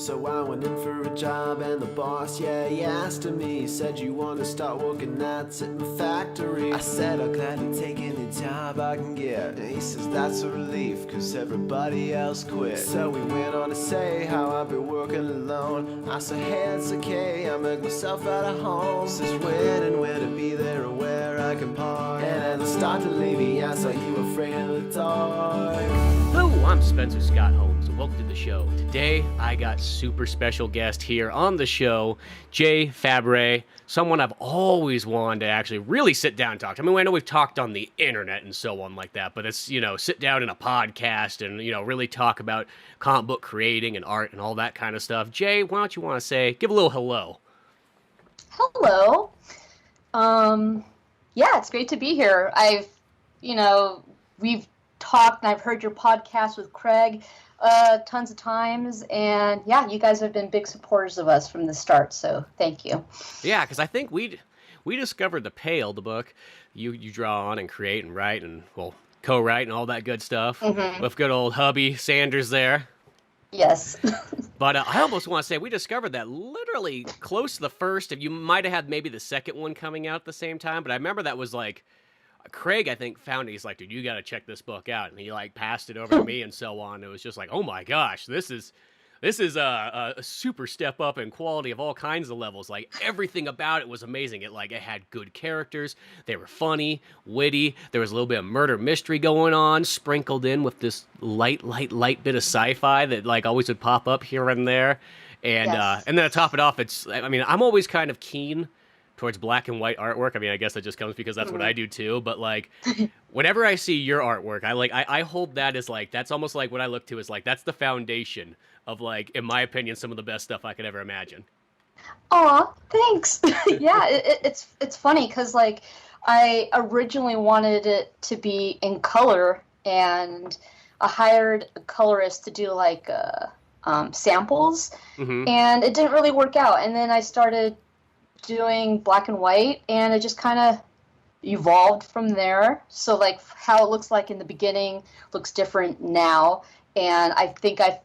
So I went in for a job and the boss, yeah, he asked me. He said, you want to start working at the factory? I said, I'll gladly take any job I can get. And he says, that's a relief, cause everybody else quit. So we went on to say how I've been working alone. I said, hey, it's okay, I make myself out of home. Says when and where to be there or where I can park. And at the start to leave, he asked, are you afraid of the dark? Hello, I'm Spencer Scott Holmes, and welcome to the show. Today, I got super special guest here on the show, Jay Fabares, someone I've always wanted to actually really sit down and talk to. I mean, I know we've talked on the internet and so on like that, but it's, sit down in a podcast and, really talk about comic book creating and art and all that kind of stuff. Jay, why don't you want to give a little hello? Hello. Yeah, it's great to be here. We've talked and I've heard your podcast with Craig tons of times, and yeah, you guys have been big supporters of us from the start, so thank you. Yeah, because I think we discovered The Pale, the book you draw on and create and write and, well, co-write and all that good stuff with good old hubby Sanders there. Yes. But I almost want to say we discovered that literally close to the first, and you might have had maybe the second one coming out at the same time, but I remember that was like, Craig, I think, found it. He's like, dude, you got to check this book out. And he passed it over to me and so on. It was just like, oh my gosh, this is a super step up in quality of all kinds of levels. Like everything about it was amazing. It had good characters. They were funny, witty. There was a little bit of murder mystery going on, sprinkled in with this light bit of sci-fi that always would pop up here and there. And yes. And then to top it off, I'm always kind of keen towards black and white artwork. I mean, I guess that just comes because that's what I do too. But whenever I see your artwork, I hold that as that's almost like what I look to as that's the foundation of in my opinion, some of the best stuff I could ever imagine. Aw, thanks. Yeah, it's funny because I originally wanted it to be in color, and I hired a colorist to do samples, and it didn't really work out. And then I started doing black and white, and it just kind of evolved from there. So how it looks like in the beginning looks different now, and I think I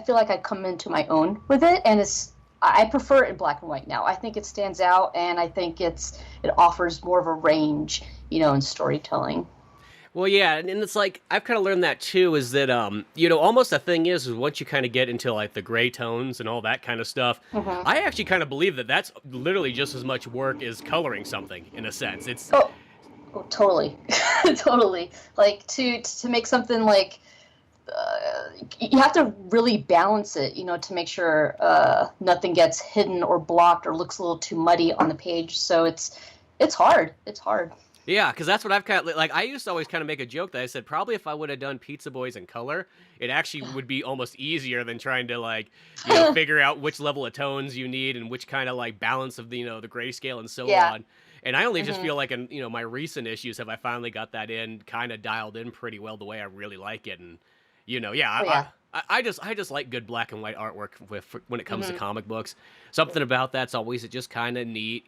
feel like I come into my own with it, and I prefer it in black and white now. I think it stands out, and I think it offers more of a range, in storytelling. Well, yeah, and it's I've kind of learned that too, is that, almost the thing is once you kind of get into the gray tones and all that kind of stuff, I actually kind of believe that that's literally just as much work as coloring something, in a sense. It's Oh, totally. Totally. To make something you have to really balance it, to make sure nothing gets hidden or blocked or looks a little too muddy on the page. So it's hard. It's hard. Yeah, because that's what I've kind of, I used to always kind of make a joke that I said, probably if I would have done Pizza Boys in color, it actually would be almost easier than trying to, figure out which level of tones you need and which kind of, balance of the, the grayscale and so on. And I only just feel in, my recent issues have I finally got that kind of dialed in pretty well the way I really like it. And, I just like good black and white artwork when it comes to comic books. Something about that's always just kind of neat,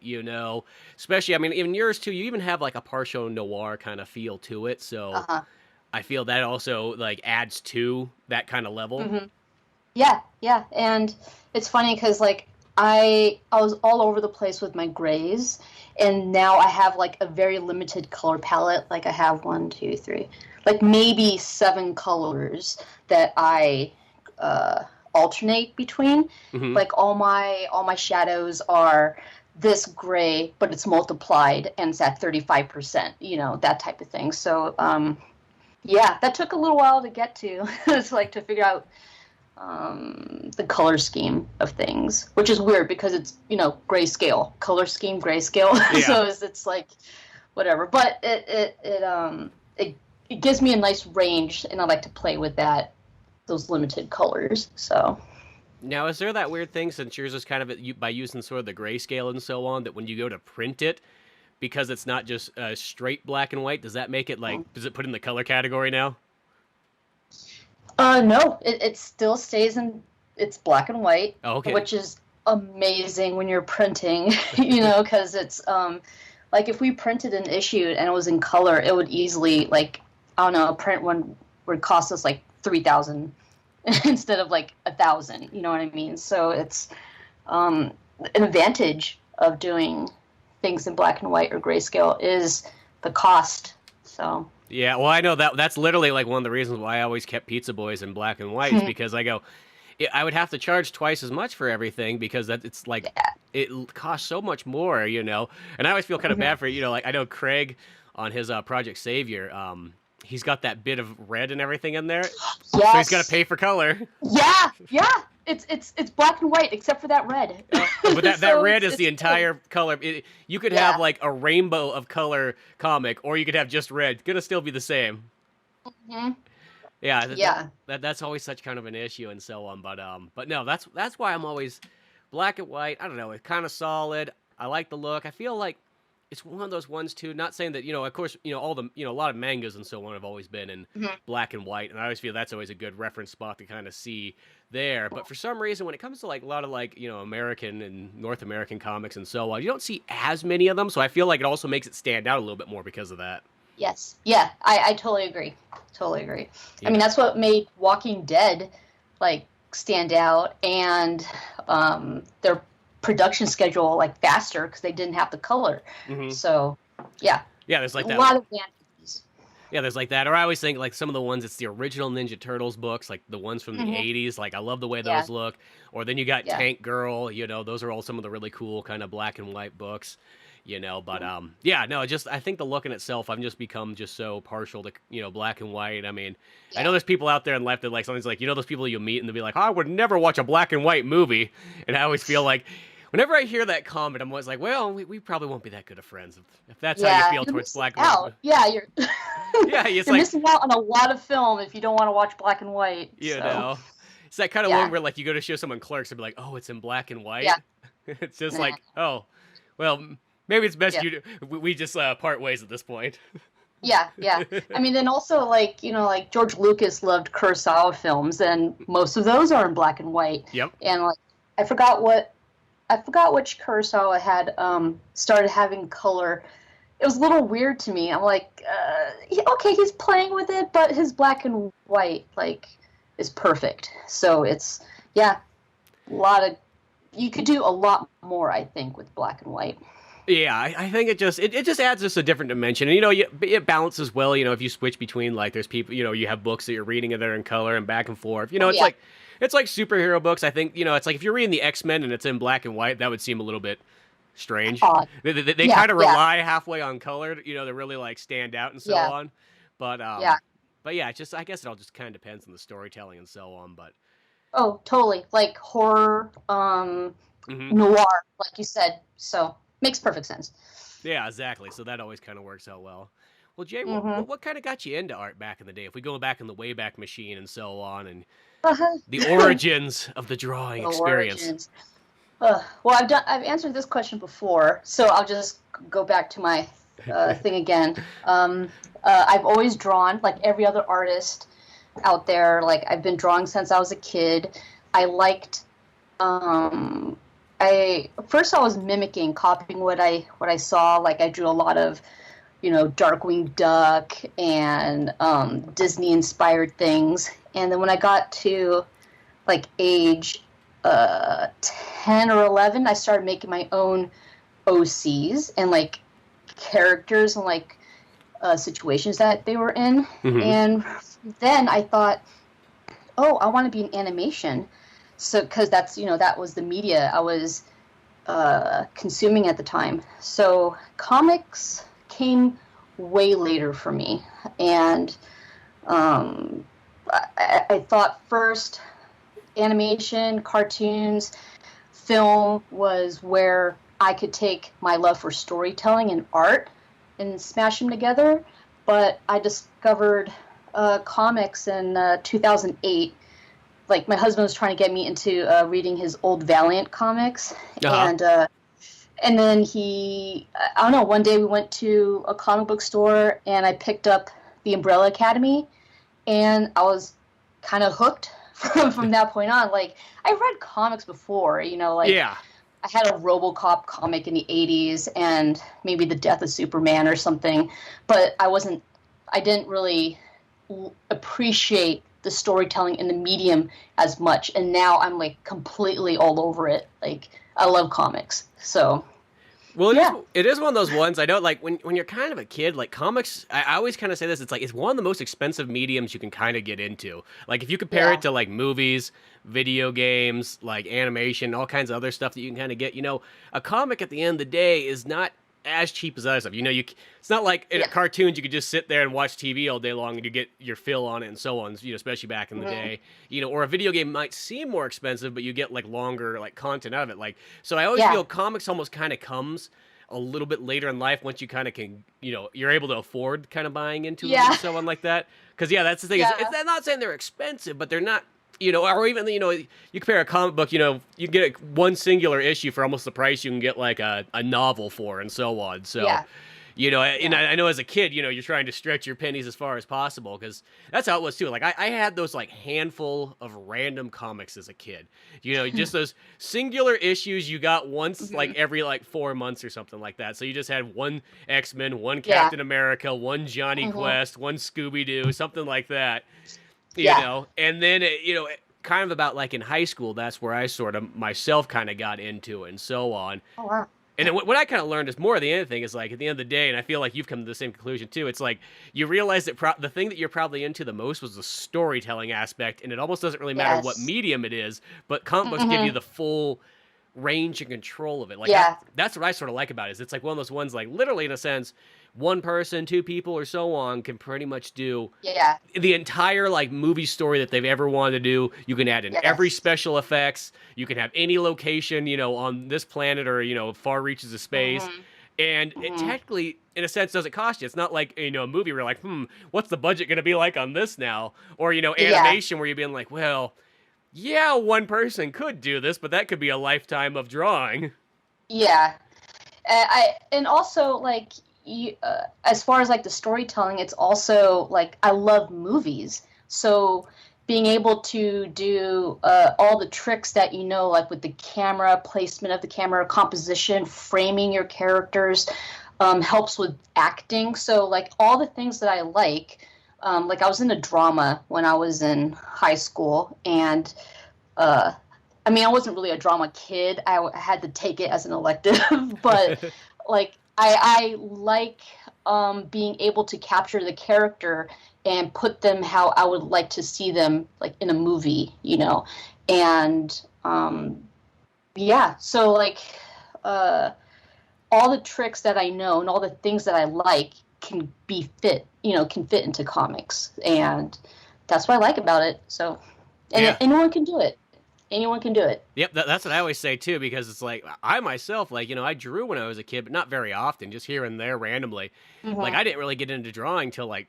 Especially, I mean, even yours too. You even have a partial noir kind of feel to it. So I feel that also adds to that kind of level. Yeah, and it's funny because I was all over the place with my grays, and now I have a very limited color palette. I have 1, 2, 3, maybe 7 colors that I alternate between. All my shadows are this gray, but it's multiplied and it's at 35%, that type of thing. So that took a little while to get to. It's to figure out the color scheme of things, which is weird because it's grayscale, color scheme, grayscale. Yeah. So it's whatever, but it gives me a nice range, and I like to play with those limited colors. So now, is there that weird thing, since yours is kind of by using sort of the grayscale and so on, that when you go to print it, because it's not just straight black and white, does that make it does it put in the color category now? No, it still stays it's black and white. Oh, okay. Which is amazing when you're printing, because it's if we printed an issue and it was in color, it would easily a print one would cost us $3,000 instead of like 1,000. You know what I mean? So it's an advantage of doing things in black and white or grayscale is the cost. So Yeah, well, I know that's literally like one of the reasons why I always kept Pizza Boys in black and white is because I go, I would have to charge twice as much for everything because it's like yeah. it costs so much more, And I always feel kind of bad for like I know Craig on his Project Savior, he's got that bit of red and everything in there, so he's got to pay for color. Yeah, yeah. It's black and white except for that red. But that red is the entire color. You could have like a rainbow of color comic, or you could have just red. Gonna still be the same. Mm-hmm. Yeah, that's always such kind of an issue and so on. But no, that's why I'm always black and white. I don't know, it's kind of solid. I like the look. I feel like it's one of those ones too. Not saying that of course all the a lot of mangas and so on have always been in black and white, and I always feel that's always a good reference spot to kind of see there. But for some reason, when it comes to like a lot of like American and North American comics and so on, you don't see as many of them. So I feel like it also makes it stand out a little bit more because of that. Yes. Yeah, I totally agree. Totally agree. Yeah. I mean, that's what made Walking Dead like stand out, and their production schedule like faster because they didn't have the color. So yeah, there's like a that lot of advantages. Yeah, there's like that. Or I always think like some of the ones, it's the original Ninja Turtles books, like the ones from the 80s. Like I love the way those look. Or then you got Tank Girl, those are all some of the really cool kind of black and white books. But I think the look in itself, I've just become just so partial to black and white. I mean, I know there's people out there and left that like something's like those people you meet and they'll be like, I would never watch a black and white movie, and I always feel like whenever I hear that comment, I'm always like, well, we probably won't be that good of friends if that's how you feel towards black and white. Yeah, you're it's you're missing out on a lot of film if you don't want to watch black and white. It's that kind of one where like you go to show someone Clerks and be like, oh, it's in black and white. It's just like, oh, well. Maybe it's best we just part ways at this point. Yeah. I mean, then also like George Lucas loved Kurosawa films, and most of those are in black and white. Yep. And like I forgot which Kurosawa had started having color. It was a little weird to me. I'm like, okay, he's playing with it, but his black and white like is perfect. So it's you could do a lot more, I think, with black and white. Yeah, I think it just adds just a different dimension, and it balances well. If you switch between like there's people, you have books that you're reading and they're in color and back and forth. It's like superhero books. I think it's like if you're reading the X-Men and it's in black and white, that would seem a little bit strange. They kind of rely halfway on color, to really like stand out and so on. But I guess it all just kind of depends on the storytelling and so on. But oh, totally, like horror, noir, like you said. So. Makes perfect sense. Yeah, exactly. So that always kind of works out well. Well, Jay, what kind of got you into art back in the day? If we go back in the Wayback Machine and so on, and the origins of the drawing experience. Well, I've answered this question before, so I'll just go back to my thing again. I've always drawn, like every other artist out there. Like I've been drawing since I was a kid. I liked. I was mimicking, copying what I saw. Like I drew a lot of, Darkwing Duck and Disney-inspired things. And then when I got to like age 10 or 11, I started making my own OCs and like characters and like situations that they were in. And then I thought, oh, I want to be in animation. So, because that's, that was the media I was consuming at the time. So comics came way later for me. And I thought first animation, cartoons, film was where I could take my love for storytelling and art and smash them together. But I discovered comics in 2008. Like my husband was trying to get me into reading his old Valiant comics, and then I don't know. One day we went to a comic book store, and I picked up the Umbrella Academy, and I was kind of hooked from that point on. Like I read comics before, I had a RoboCop comic in the 80s, and maybe The Death of Superman or something, but I didn't really appreciate the storytelling in the medium as much, and now I'm like completely all over it. Like I love comics, so Well, yeah, it is one of those ones. I know, like when you're kind of a kid, like comics. I always kind of say this. It's like it's one of the most expensive mediums you can kind of get into. Like if you compare yeah, it to like movies, video games, like animation, all kinds of other stuff that you can kind of get. A comic at the end of the day is not as cheap as other stuff. It's not like in yeah, cartoons you could just sit there and watch TV all day long and you get your fill on it and so on. Especially back in the mm-hmm. day. Or a video game might seem more expensive, but you get like longer like content out of it. Like so, I always Yeah, feel comics almost kind of comes a little bit later in life once you kind of can, you're able to afford kind of buying into them and yeah, so on like that. Because yeah, that's the thing. yeah, I'm not saying they're expensive, but they're not. Or even you compare a comic book, you can get one singular issue for almost the price you can get like a novel for, and so on. So, yeah, and yeah, I know as a kid, you're trying to stretch your pennies as far as possible because that's how it was too. Like I had those like handful of random comics as a kid. Just those singular issues you got once, like hmm every like 4 months or something like that. So you just had one X-Men, one yeah, Captain America, one Johnny hmm Quest, one Scooby Doo, something like that. yeah. And then kind of about like in high school, that's where I sort of myself kind of got into it and so on. Oh wow. And then what I kind of learned is more the other thing is like at the end of the day, and I feel like you've come to the same conclusion too. It's like you realize that the thing that you're probably into the most was the storytelling aspect, and it almost doesn't really matter what Yes. medium it is, but comic books give you hmm the full range and control of it. Like Yeah, that's what I sort of like about it. Is it's like one of those ones like literally in a sense, one person, two people, or so on can pretty much do yeah, the entire like movie story that they've ever wanted to do. You can add in every yes. special effects. You can have any location, on this planet or far reaches of space, hmm and it hmm technically, in a sense, doesn't cost you. It's not like a movie where you're like, what's the budget going to be like on this now? Or Yeah, animation where you're being like, well, yeah, one person could do this, but that could be a lifetime of drawing. yeah. And also like as far as like the storytelling, it's also like I love movies, so being able to do all the tricks that like with the camera placement of the camera, composition, framing your characters, helps with acting. So like all the things that I like I was in a drama when I was in high school, and uh, I mean, I wasn't really a drama kid. I had to take it as an elective, but like I like being able to capture the character and put them how I would like to see them, like in a movie. And yeah, so like uh, all the tricks that I know and all the things that I like can fit into comics, and that's what I like about it. So, and Yeah. anyone can do it. Anyone can do it. Yep, that's what I always say too, because it's like I myself, like I drew when I was a kid, but not very often, just here and there randomly. Like hmm I didn't really get into drawing till like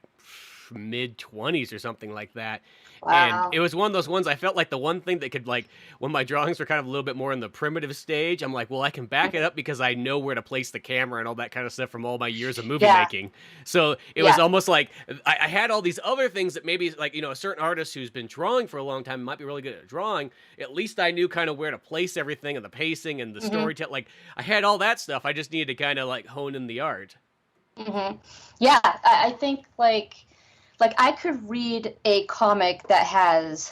mid 20s or something like that. And Wow. it was one of those ones I felt like the one thing that could like when my drawings were kind of a little bit more in the primitive stage, I'm like, well, I can back it up because I know where to place the camera and all that kind of stuff from all my years of movie Yeah. making. So it was Yeah. almost like I had all these other things that maybe like, a certain artist who's been drawing for a long time might be really good at drawing. At least I knew kind of where to place everything and the pacing and the hmm storytelling. Like I had all that stuff. I just needed to kind of like hone in the art. hmm Yeah. I think like I could read a comic that has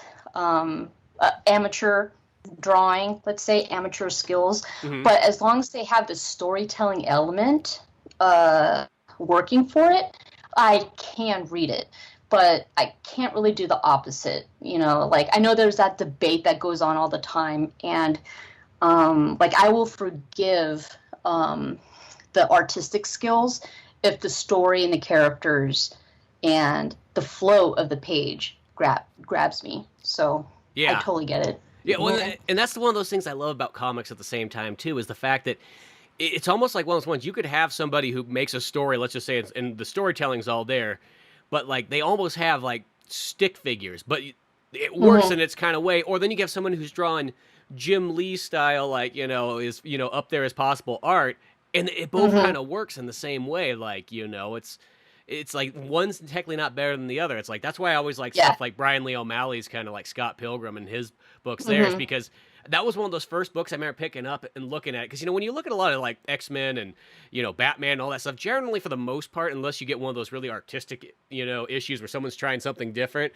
amateur drawing, let's say amateur skills, Hmm. but as long as they have the storytelling element uh, working for it, I can read it. But I can't really do the opposite. Like I know there's that debate that goes on all the time, and like I will forgive the artistic skills if the story and the characters and the flow of the page grabs me. So I Yeah. totally get it. Yeah, well, Mhm. and that's one of those things I love about comics at the same time too, is the fact that it's almost like one of those ones you could have somebody who makes a story. Let's just say, and the storytelling's all there, but like they almost have like stick figures, but it works Mhm. in its kind of way. Or then you get someone who's drawing Jim Lee style, like is up there as possible art, and it both Mhm. kind of works in the same way. Like it's like one's technically not better than the other. It's like that's why I always like Yeah. stuff like Brian Lee O'Malley's kind of like Scott Pilgrim and his books there is Mhm. because that was one of those first books I remember picking up and looking at. Because when you look at a lot of like X-Men and Batman and all that stuff, generally for the most part, unless you get one of those really artistic issues where someone's trying something different,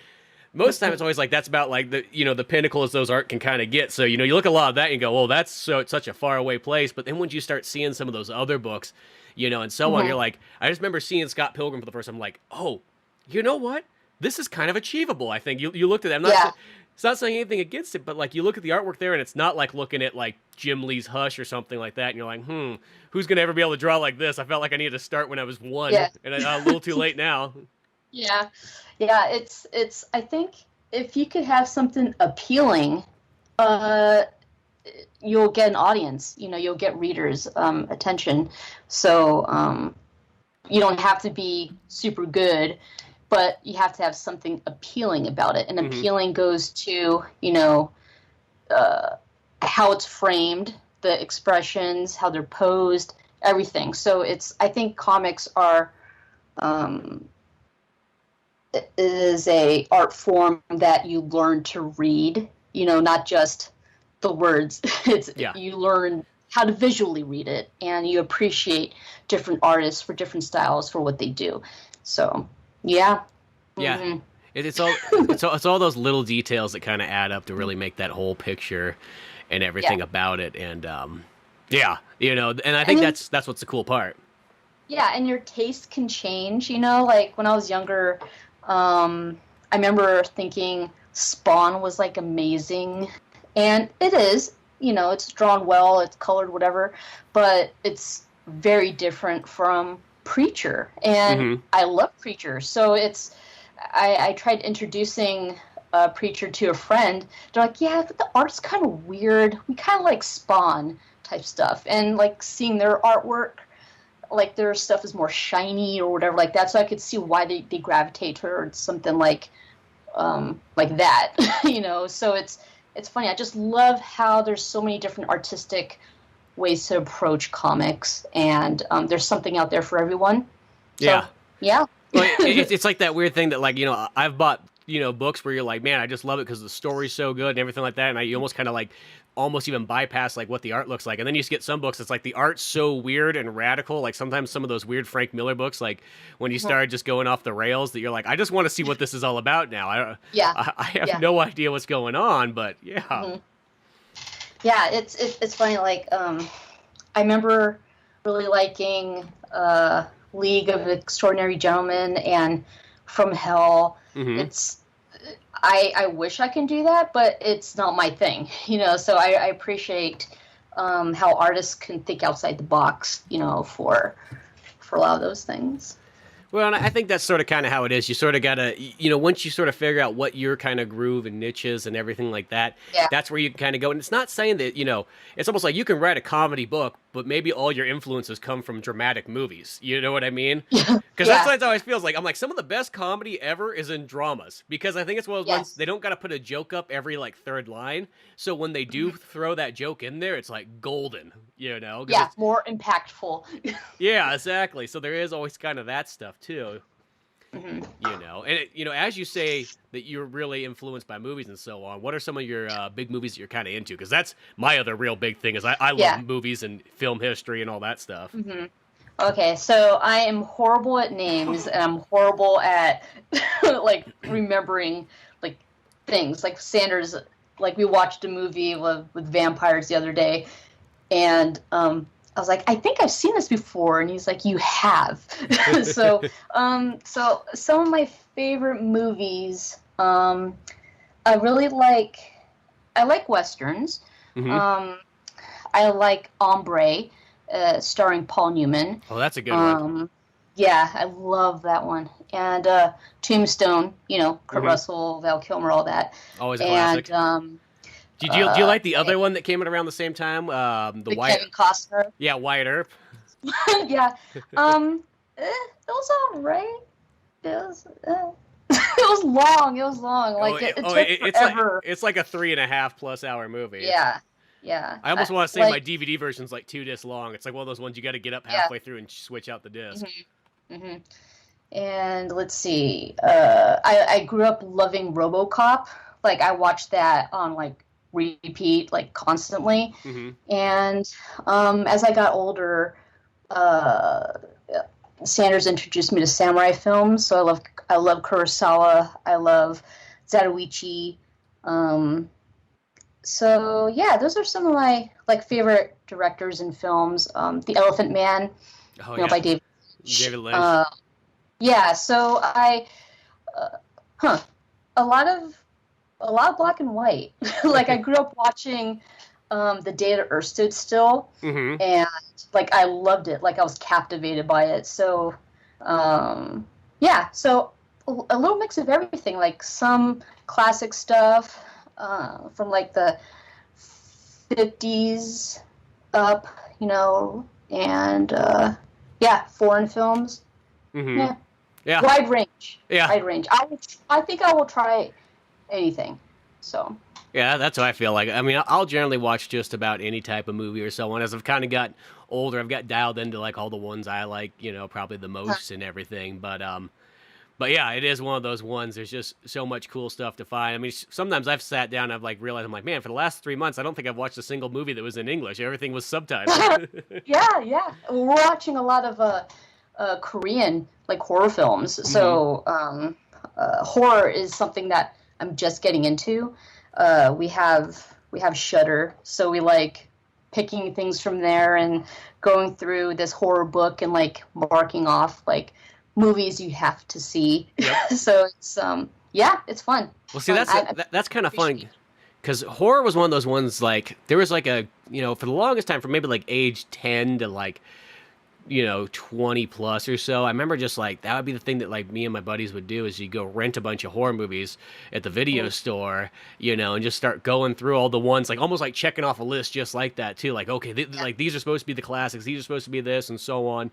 most of the time it's always like that's about like the the pinnacle as those art can kind of get. So you look at a lot of that and go, oh, that's such a far away place. But then when you start seeing some of those other books, and so on, you're like, I just remember seeing Scott Pilgrim for the first time. I'm like, oh, you know what? This is kind of achievable. I think you looked at that. It's not saying anything against it, but like you look at the artwork there, and it's not like looking at like Jim Lee's Hush or something like that, and you're like, who's gonna ever be able to draw like this? I felt like I needed to start when I was 1, and I'm a little too late now. Yeah. It's. I think if you could have something appealing, you'll get an audience. You'll get readers' attention. So you don't have to be super good, but you have to have something appealing about it. And appealing goes to, how it's framed, the expressions, how they're posed, everything. So I think comics are, it is a art form that you learn to read, not just the words. You learn how to visually read it, and you appreciate different artists for different styles for what they do. So, yeah. Yeah. It's all those little details that kind of add up to really make that whole picture and everything about it. And and I think that's what's the cool part. Yeah, and your taste can change, like when I was younger, I remember thinking Spawn was like amazing, and it is, it's drawn well, it's colored, whatever, but it's very different from Preacher, and I love Preacher. So I tried introducing Preacher to a friend. They're like, yeah, but the art's kind of weird. We kind of like Spawn type stuff, and like seeing their artwork, like their stuff is more shiny or whatever like that. So I could see why they gravitate towards something like that, So it's funny. I just love how there's so many different artistic ways to approach comics, and there's something out there for everyone. So, yeah. Well, it's like that weird thing that, like, I've bought, books where you're like, man, I just love it because the story's so good and everything like that. And you almost kind of like, almost even bypass like what the art looks like. And then you just get some books, it's like the art's so weird and radical. Like sometimes some of those weird Frank Miller books, like when you start just going off the rails, that you're like, I just want to see what this is all about now. I have no idea what's going on, but yeah. Yeah, it's funny. Like, I remember really liking League of Extraordinary Gentlemen and From Hell. I wish I can do that, but it's not my thing, so I appreciate how artists can think outside the box, for a lot of those things. Well, and I think that's sort of kind of how it is. You sort of got to, once you sort of figure out what your kind of groove and niches and everything like that, that's where you can kind of go. And it's not saying that, it's almost like you can write a comedy book, but maybe all your influences come from dramatic movies. You know what I mean? Because that's what it always feels like. I'm like, some of the best comedy ever is in dramas, because I think it's one of those ones, they don't got to put a joke up every like third line. So when they do throw that joke in there, it's like golden, Yeah, it's more impactful. Yeah, exactly. So there is always kind of that stuff too. And as you say that you're really influenced by movies and so on, what are some of your big movies that you're kind of into? Because that's my other real big thing, is I love movies and film history and all that stuff. Okay, so I am horrible at names, and I'm horrible at like remembering like things. Like Sanders, like we watched a movie with vampires the other day, and I was like, I think I've seen this before, and he's like, you have. So some of my favorite movies, I like westerns. I like Ombre, starring Paul Newman. Oh, that's a good one. Yeah, I love that one. And Tombstone, Kurt Russell, Val Kilmer, all that. Always a classic. Do you like the other one that came out around the same time? The Wyatt, Kevin Costner. Yeah, Wyatt Earp. Yeah. It was all right. It was long. Like it took forever. It's like a 3.5+ hour movie. Yeah. I almost want to say my DVD version's like 2 discs long. It's like one of those ones you got to get up halfway through and switch out the disc. And let's see. I grew up loving RoboCop. Like I watched that on like repeat, like constantly. And as I got older, Sanders introduced me to samurai films. So I love Kurosawa. I love Zatoichi. So yeah, those are some of my like favorite directors and films. The Elephant Man, by David Lynch. Yeah, so a lot of black and white. Like I grew up watching The Day That Earth Stood Still, and like I loved it. Like I was captivated by it. So yeah, so a little mix of everything. Like some classic stuff from like the 50s up, and yeah, foreign films. Yeah. Wide range. Yeah. Wide range. I think I will try anything. So. Yeah, that's what I feel like. I mean, I'll generally watch just about any type of movie or so on. As I've kind of got older, I've got dialed into like all the ones I like, probably the most and everything. But yeah, it is one of those ones. There's just so much cool stuff to find. I mean, sometimes I've sat down and I've like realized, I'm like, man, for the last 3 months, I don't think I've watched a single movie that was in English. Everything was subtitled. Yeah. We're watching a lot of Korean like horror films. So horror is something that I'm just getting into. We have Shudder, so we like picking things from there and going through this horror book and like marking off like movies you have to see. Yep. So it's it's fun. Well, see, that's kind of fun because horror was one of those ones like there was like a for the longest time from maybe like age 10 to like 20 plus or so. I remember just like that would be the thing that like me and my buddies would do is you go rent a bunch of horror movies at the video store, and just start going through all the ones like almost like checking off a list just like that too. Like, okay, like these are supposed to be the classics. These are supposed to be this and so on,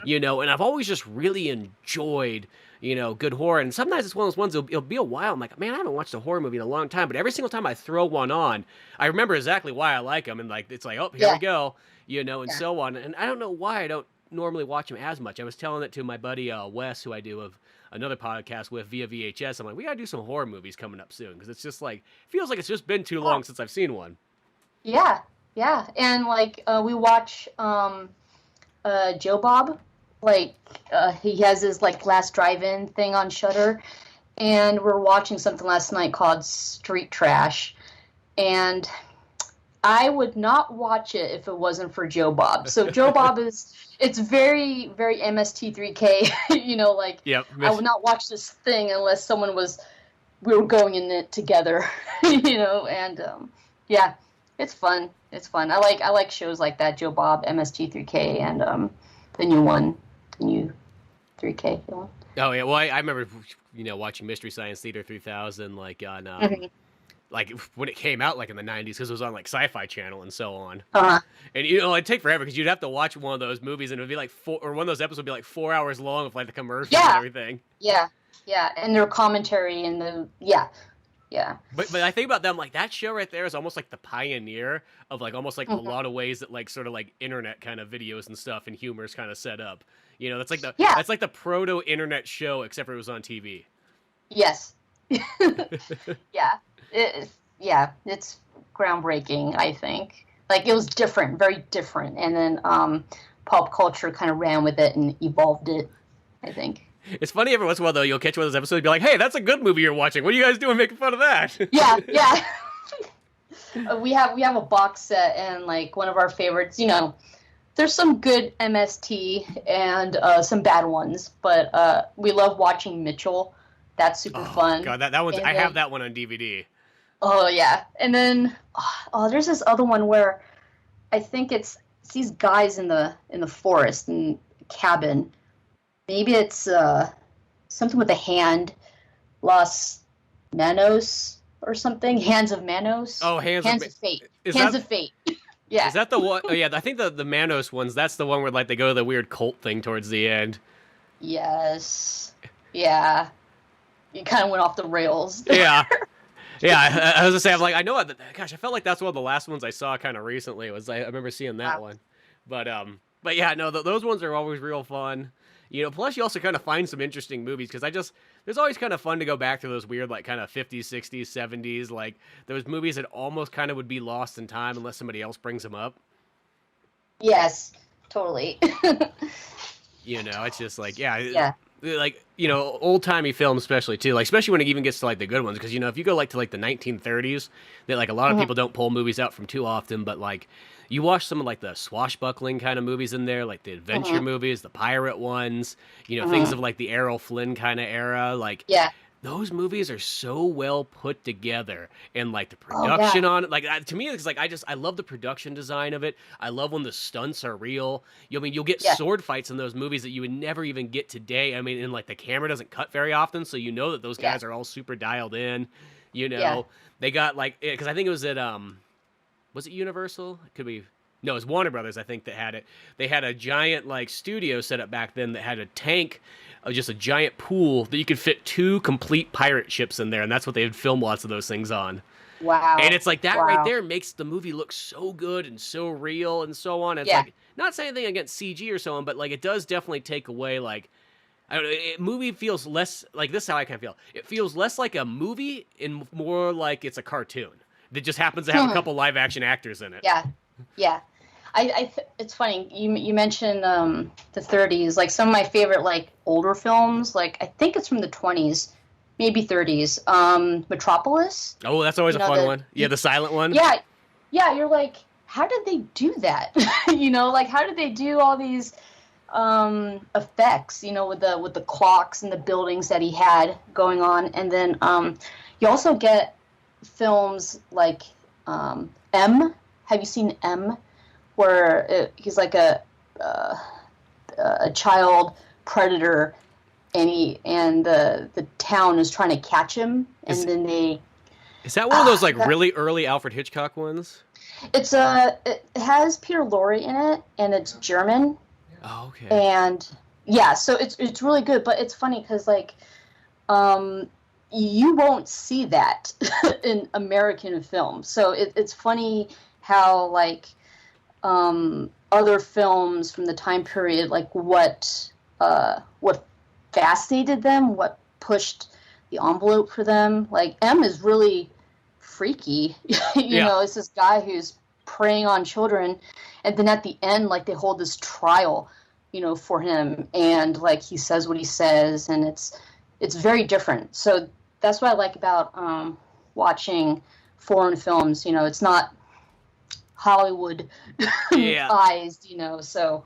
and I've always just really enjoyed, good horror. And sometimes it's one of those ones, it'll be a while. I'm like, man, I haven't watched a horror movie in a long time. But every single time I throw one on, I remember exactly why I like them. And like, it's like, oh, here we go, and so on. And I don't know why I don't normally watch them as much. I was telling it to my buddy Wes, who I do of another podcast with via VHS. I'm like, we gotta do some horror movies coming up soon because it's just like feels like it's just been too long since I've seen one. Yeah, and like we watch Joe Bob, like he has his like last drive-in thing on Shudder, and we're watching something last night called Street Trash, and I would not watch it if it wasn't for Joe Bob. So Joe Bob it's very, very MST3K, like yep. I would not watch this thing unless we were going in it together, and yeah, it's fun. It's fun. I like shows like that, Joe Bob, MST3K, and the new 3K one. Oh yeah, well I remember watching Mystery Science Theater 3000 like on like when it came out like in the 90s because it was on like Sci-Fi Channel and so on. And it'd take forever because you'd have to watch one of those movies and it would be like one of those episodes would be like 4 hours long with like the commercials and everything. Yeah, and their commentary and yeah. But I think about them like that show right there is almost like the pioneer of like almost like a lot of ways that like sort of like internet kind of videos and stuff and humor is kind of set up. That's like that's like the proto internet show except for it was on TV. Yes. Yeah. It's groundbreaking, I think. Like it was different, very different, and then pop culture kind of ran with it and evolved it, I think. It's funny every once in a while, though, you'll catch one of those episodes and be like, hey, that's a good movie you're watching. What are you guys doing making fun of that? Yeah. We have a box set, and, like, one of our favorites, there's some good MST and some bad ones, but we love watching Mitchell. That's super fun. God, that one's, I have that one on DVD. Oh, yeah. And then, there's this other one where I think it's these guys in the forest and cabin. Maybe it's something with a hand, Los Manos or something. Hands of Manos. Oh, Hands of Fate. Hands of Fate. Yeah. Is that the one? Oh, yeah. I think the Manos ones. That's the one where like they go to the weird cult thing towards the end. Yes. Yeah. It kind of went off the rails. Yeah. Yeah. I was gonna say, I'm like, I know. Gosh, I felt like that's one of the last ones I saw kind of recently. I remember seeing that one. But yeah, no, those ones are always real fun. Plus you also kind of find some interesting movies because there's always kind of fun to go back to those weird like kind of 50s, 60s, 70s, like those movies that almost kind of would be lost in time unless somebody else brings them up. Yes, totally. It's just like, yeah. like, old timey films, especially too, like especially when it even gets to like the good ones, because if you go like to like the 1930s, that like a lot of people don't pull movies out from too often, but like you watch some of like the swashbuckling kind of movies in there, like the adventure movies, the pirate ones, things of like the Errol Flynn kind of era, like Yeah. those movies are so well put together, and like the Oh yeah. production on it, like to me, it's like I love the production design of it. I love when the stunts are real. I mean, you'll get Yeah. sword fights in those movies that you would never even get today. I mean, and like the camera doesn't cut very often, so that those Yeah. guys are all super dialed in. Yeah. They got like, because I think it was at was it Universal? It could be. No, it was Warner Brothers, I think, that had it. They had a giant like studio set up back then that had a tank, just a giant pool that you could fit 2 complete pirate ships in there, and that's what they would film lots of those things on. Wow. And it's like that right Wow. there makes the movie look so good and so real and so on. It's Yeah. like, not saying anything against CG or so on, but like it does definitely take away, like, I don't know, movie feels less like this. Is how I kind of feel. It feels less like a movie and more like it's a cartoon that just happens to have a couple live action actors in it. Yeah. Yeah. It's funny you mentioned the 30s. Like some of my favorite like older films, like I think it's from the 20s, maybe 30s. Metropolis. Oh, that's always a fun one. Yeah, the silent one. Yeah, yeah. You're like, how did they do that? Like how did they do all these effects? with the clocks and the buildings that he had going on, and then you also get films like M. Have you seen M? Where he's like a child predator, and the town is trying to catch him, and then they. Is that one of those like really early Alfred Hitchcock ones? It has Peter Lorre in it, and it's German. Oh, okay. And yeah, so it's really good, but it's funny because like, you won't see that in American film. So it's funny how like. Other films from the time period, like what fascinated them, what pushed the envelope for them. Like M is really freaky. It's this guy who's preying on children, and then at the end, like they hold this trial, for him, and like he says what he says, and it's very different. So that's what I like about watching foreign films. It's not Hollywood eyes, so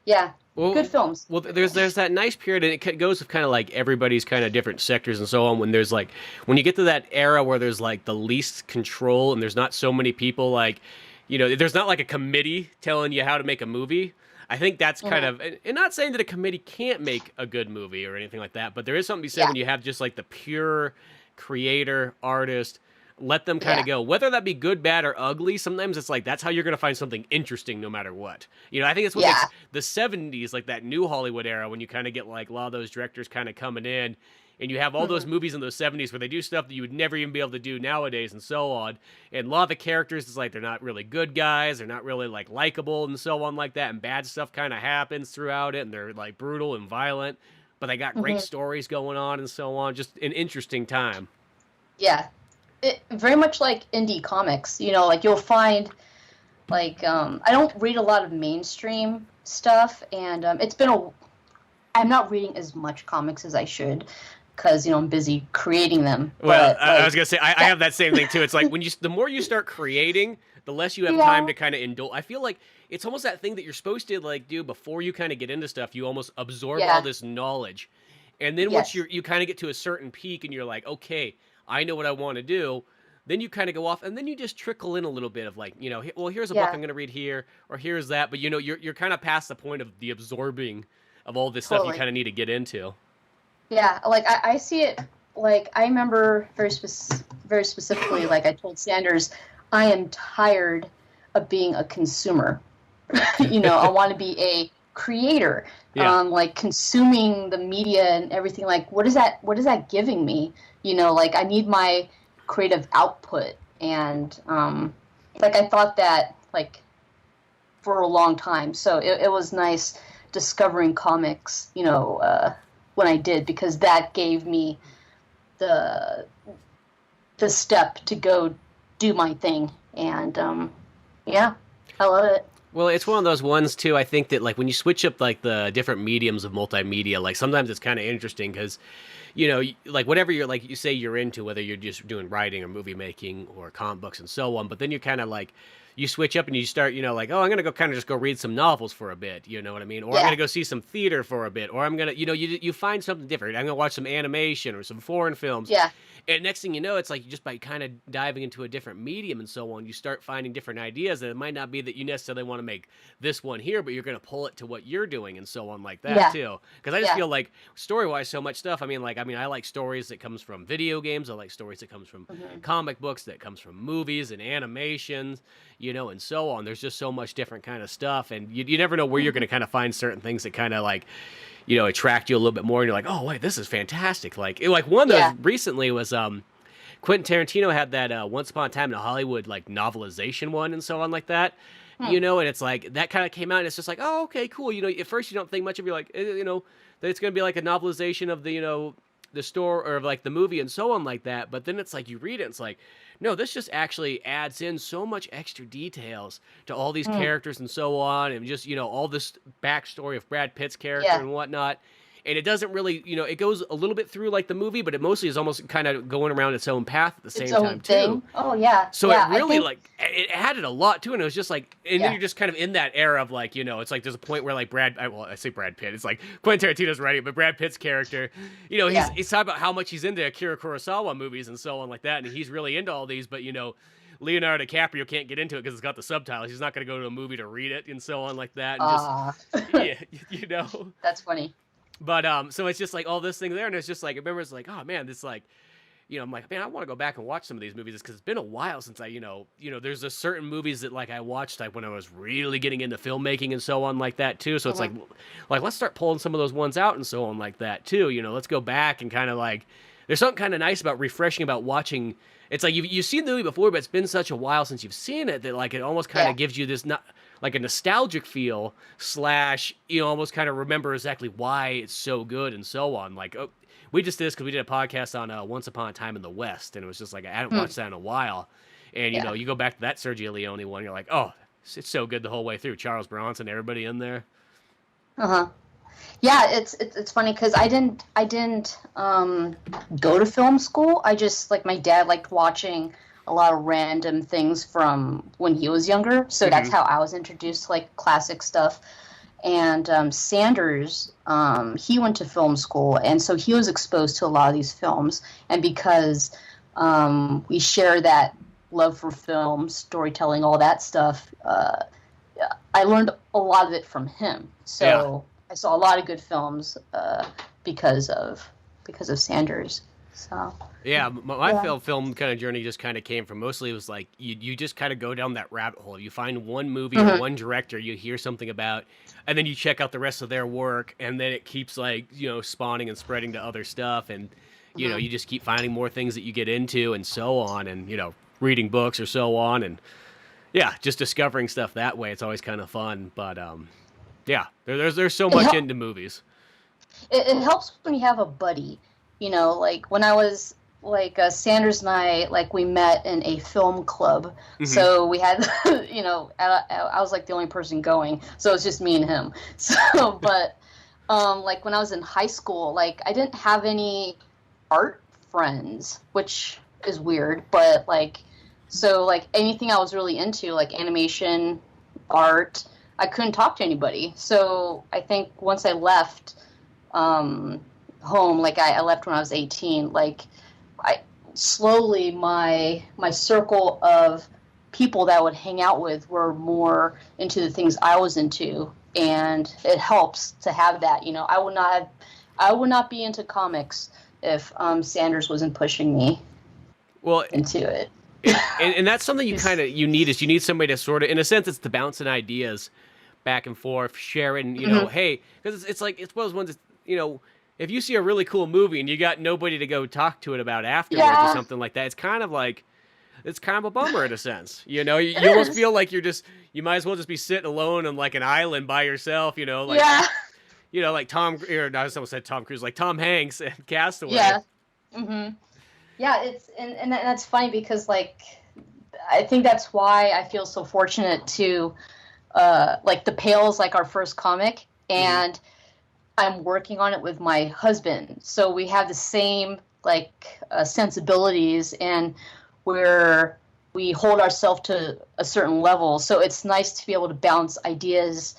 yeah, good films. Well, there's that nice period, and it goes with kind of like everybody's kind of different sectors and so on, when there's like, when you get to that era where there's like the least control and there's not so many people, like, there's not like a committee telling you how to make a movie. I think that's kind of, and not saying that a committee can't make a good movie or anything like that, but there is something to be said when you have just like the pure creator, artist, let them kind of go, whether that be good, bad, or ugly. Sometimes it's like that's how you're going to find something interesting no matter what. I think it's what makes the 70s, like that new Hollywood era, when you kind of get like a lot of those directors kind of coming in, and you have all those movies in those 70s where they do stuff that you would never even be able to do nowadays and so on. And a lot of the characters, it's like they're not really good guys, they're not really like likable and so on like that, and bad stuff kind of happens throughout it, and they're like brutal and violent, but they got great stories going on and so on. Just an interesting time. Yeah. Very much like indie comics, like you'll find, like, I don't read a lot of mainstream stuff, and I'm not reading as much comics as I should, because, I'm busy creating them. Well, but, I was going to say, I have that same thing too. It's like the more you start creating, the less you have time to kind of indulge. I feel like it's almost that thing that you're supposed to like do before you kind of get into stuff. You almost absorb all this knowledge. And then once you kind of get to a certain peak and you're like, okay, I know what I want to do, then you kind of go off, and then you just trickle in a little bit of like, well, here's a book I'm going to read here, or here's that, but you're kind of past the point of the absorbing of all this stuff you kind of need to get into. Yeah, like I see it, like I remember very specifically, like I told Sanders, I am tired of being a consumer. I want to be a creator. Like consuming the media and everything. Like, what is that giving me? Like I need my creative output, and like I thought that like for a long time. So it was nice discovering comics, when I did, because that gave me the step to go do my thing, and I love it. Well, it's one of those ones too. I think that like when you switch up like the different mediums of multimedia, like sometimes it's kind of interesting because, like whatever you're like you say you're into, whether you're just doing writing or movie making or comic books and so on. But then you're kind of like you switch up and you start, like, oh, I'm gonna go kind of just go read some novels for a bit. You know what I mean? Or I'm Yeah. gonna go see some theater for a bit. Or I'm gonna, you find something different. I'm gonna watch some animation or some foreign films. Yeah. And next thing you know, it's like just by kind of diving into a different medium and so on, you start finding different ideas. And it might not be that you necessarily want to make this one here, but you're going to pull it to what you're doing and so on like that Yeah. too. Because I just Yeah. feel like story-wise, so much stuff. I mean, I like stories that comes from video games. I like stories that comes from comic books, that comes from movies and animations, and so on. There's just so much different kind of stuff. And you never know where you're going to kind of find certain things that kind of like, attract you a little bit more, and you're like, oh wait, this is fantastic. Like one of those Yeah. recently was Quentin Tarantino had that Once Upon a Time in Hollywood like novelization one and so on like that. And it's like that kind of came out and it's just like, oh, okay, cool. At first you don't think much of it, you're like, that it's gonna be like a novelization of the store or of like the movie and so on like that. But then it's like you read it, and it's like, no, this just actually adds in so much extra details to all these characters and so on, and just all this backstory of Brad Pitt's character Yeah. and whatnot. And it doesn't really, it goes a little bit through like the movie, but it mostly is almost kind of going around its own path at the same Its own time thing. too. Oh yeah. So yeah, it really I think, like it added a lot to it. And it was just like, and then you're just kind of in that era of like, it's like there's a point where like I say Brad Pitt, it's like Quentin Tarantino's writing it, but Brad Pitt's character, he's talking about how much he's into Akira Kurosawa movies and so on like that, and he's really into all these, but Leonardo DiCaprio can't get into it because it's got the subtitles. He's not going to go to a movie to read it and so on like that. And just, yeah, That's funny. But so it's just like all this thing there, and it's just like I remember it's like, oh man, this like, I'm like, man, I want to go back and watch some of these movies because it's been a while since I, there's a certain movies that like I watched like when I was really getting into filmmaking and so on like that too. So it's like let's start pulling some of those ones out and so on like that too. Let's go back and kind of like, there's something kind of nice about refreshing about watching. It's like you've seen the movie before, but it's been such a while since you've seen it that like it almost kind of gives you this not like a nostalgic feel / almost kind of remember exactly why it's so good and so on. Like, oh, we just did this because we did a podcast on Once Upon a Time in the West, and it was just like I hadn't watched that in a while. And you go back to that Sergio Leone one, you're like, oh, it's so good the whole way through. Charles Bronson, everybody in there. Yeah, it's funny because I didn't go to film school. I just like my dad liked watching a lot of random things from when he was younger, so that's how I was introduced to like classic stuff. And Sanders, he went to film school, and so he was exposed to a lot of these films. And because we share that love for film, storytelling, all that stuff, I learned a lot of it from him. So I saw a lot of good films because of Sanders. So yeah, my film kind of journey just kind of came from mostly it was like you just kind of go down that rabbit hole. You find one movie or one director you hear something about, and then you check out the rest of their work, and then it keeps like spawning and spreading to other stuff, and you just keep finding more things that you get into and so on, and reading books or so on, and just discovering stuff that way. It's always kind of fun, but there's so much into movies. It helps when you have a buddy. Like when I was like Sanders and I, like we met in a film club. So we had, I was like the only person going. So it's just me and him. So, but like when I was in high school, like I didn't have any art friends, which is weird. But like, so like anything I was really into, like animation, art, I couldn't talk to anybody. So I think once I left, home, like I left when I was 18, like I slowly my circle of people that I would hang out with were more into the things I was into, and it helps to have that. I would not be into comics if Sanders wasn't pushing me into it. And that's something you need somebody to sort of, in a sense, it's to bouncing ideas back and forth, sharing, hey, because it's like it's one of those ones that, if you see a really cool movie and you got nobody to go talk to it about afterwards or something like that, it's kind of a bummer in a sense. You almost feel like you might as well just be sitting alone on like an island by yourself, like Tom, or I almost said Tom Cruise, like Tom Hanks and Castaway. Yeah. Yeah, it's and that's funny because like I think that's why I feel so fortunate to like The Pale is like our first comic, and I'm working on it with my husband. So we have the same like sensibilities, and we hold ourselves to a certain level. So it's nice to be able to bounce ideas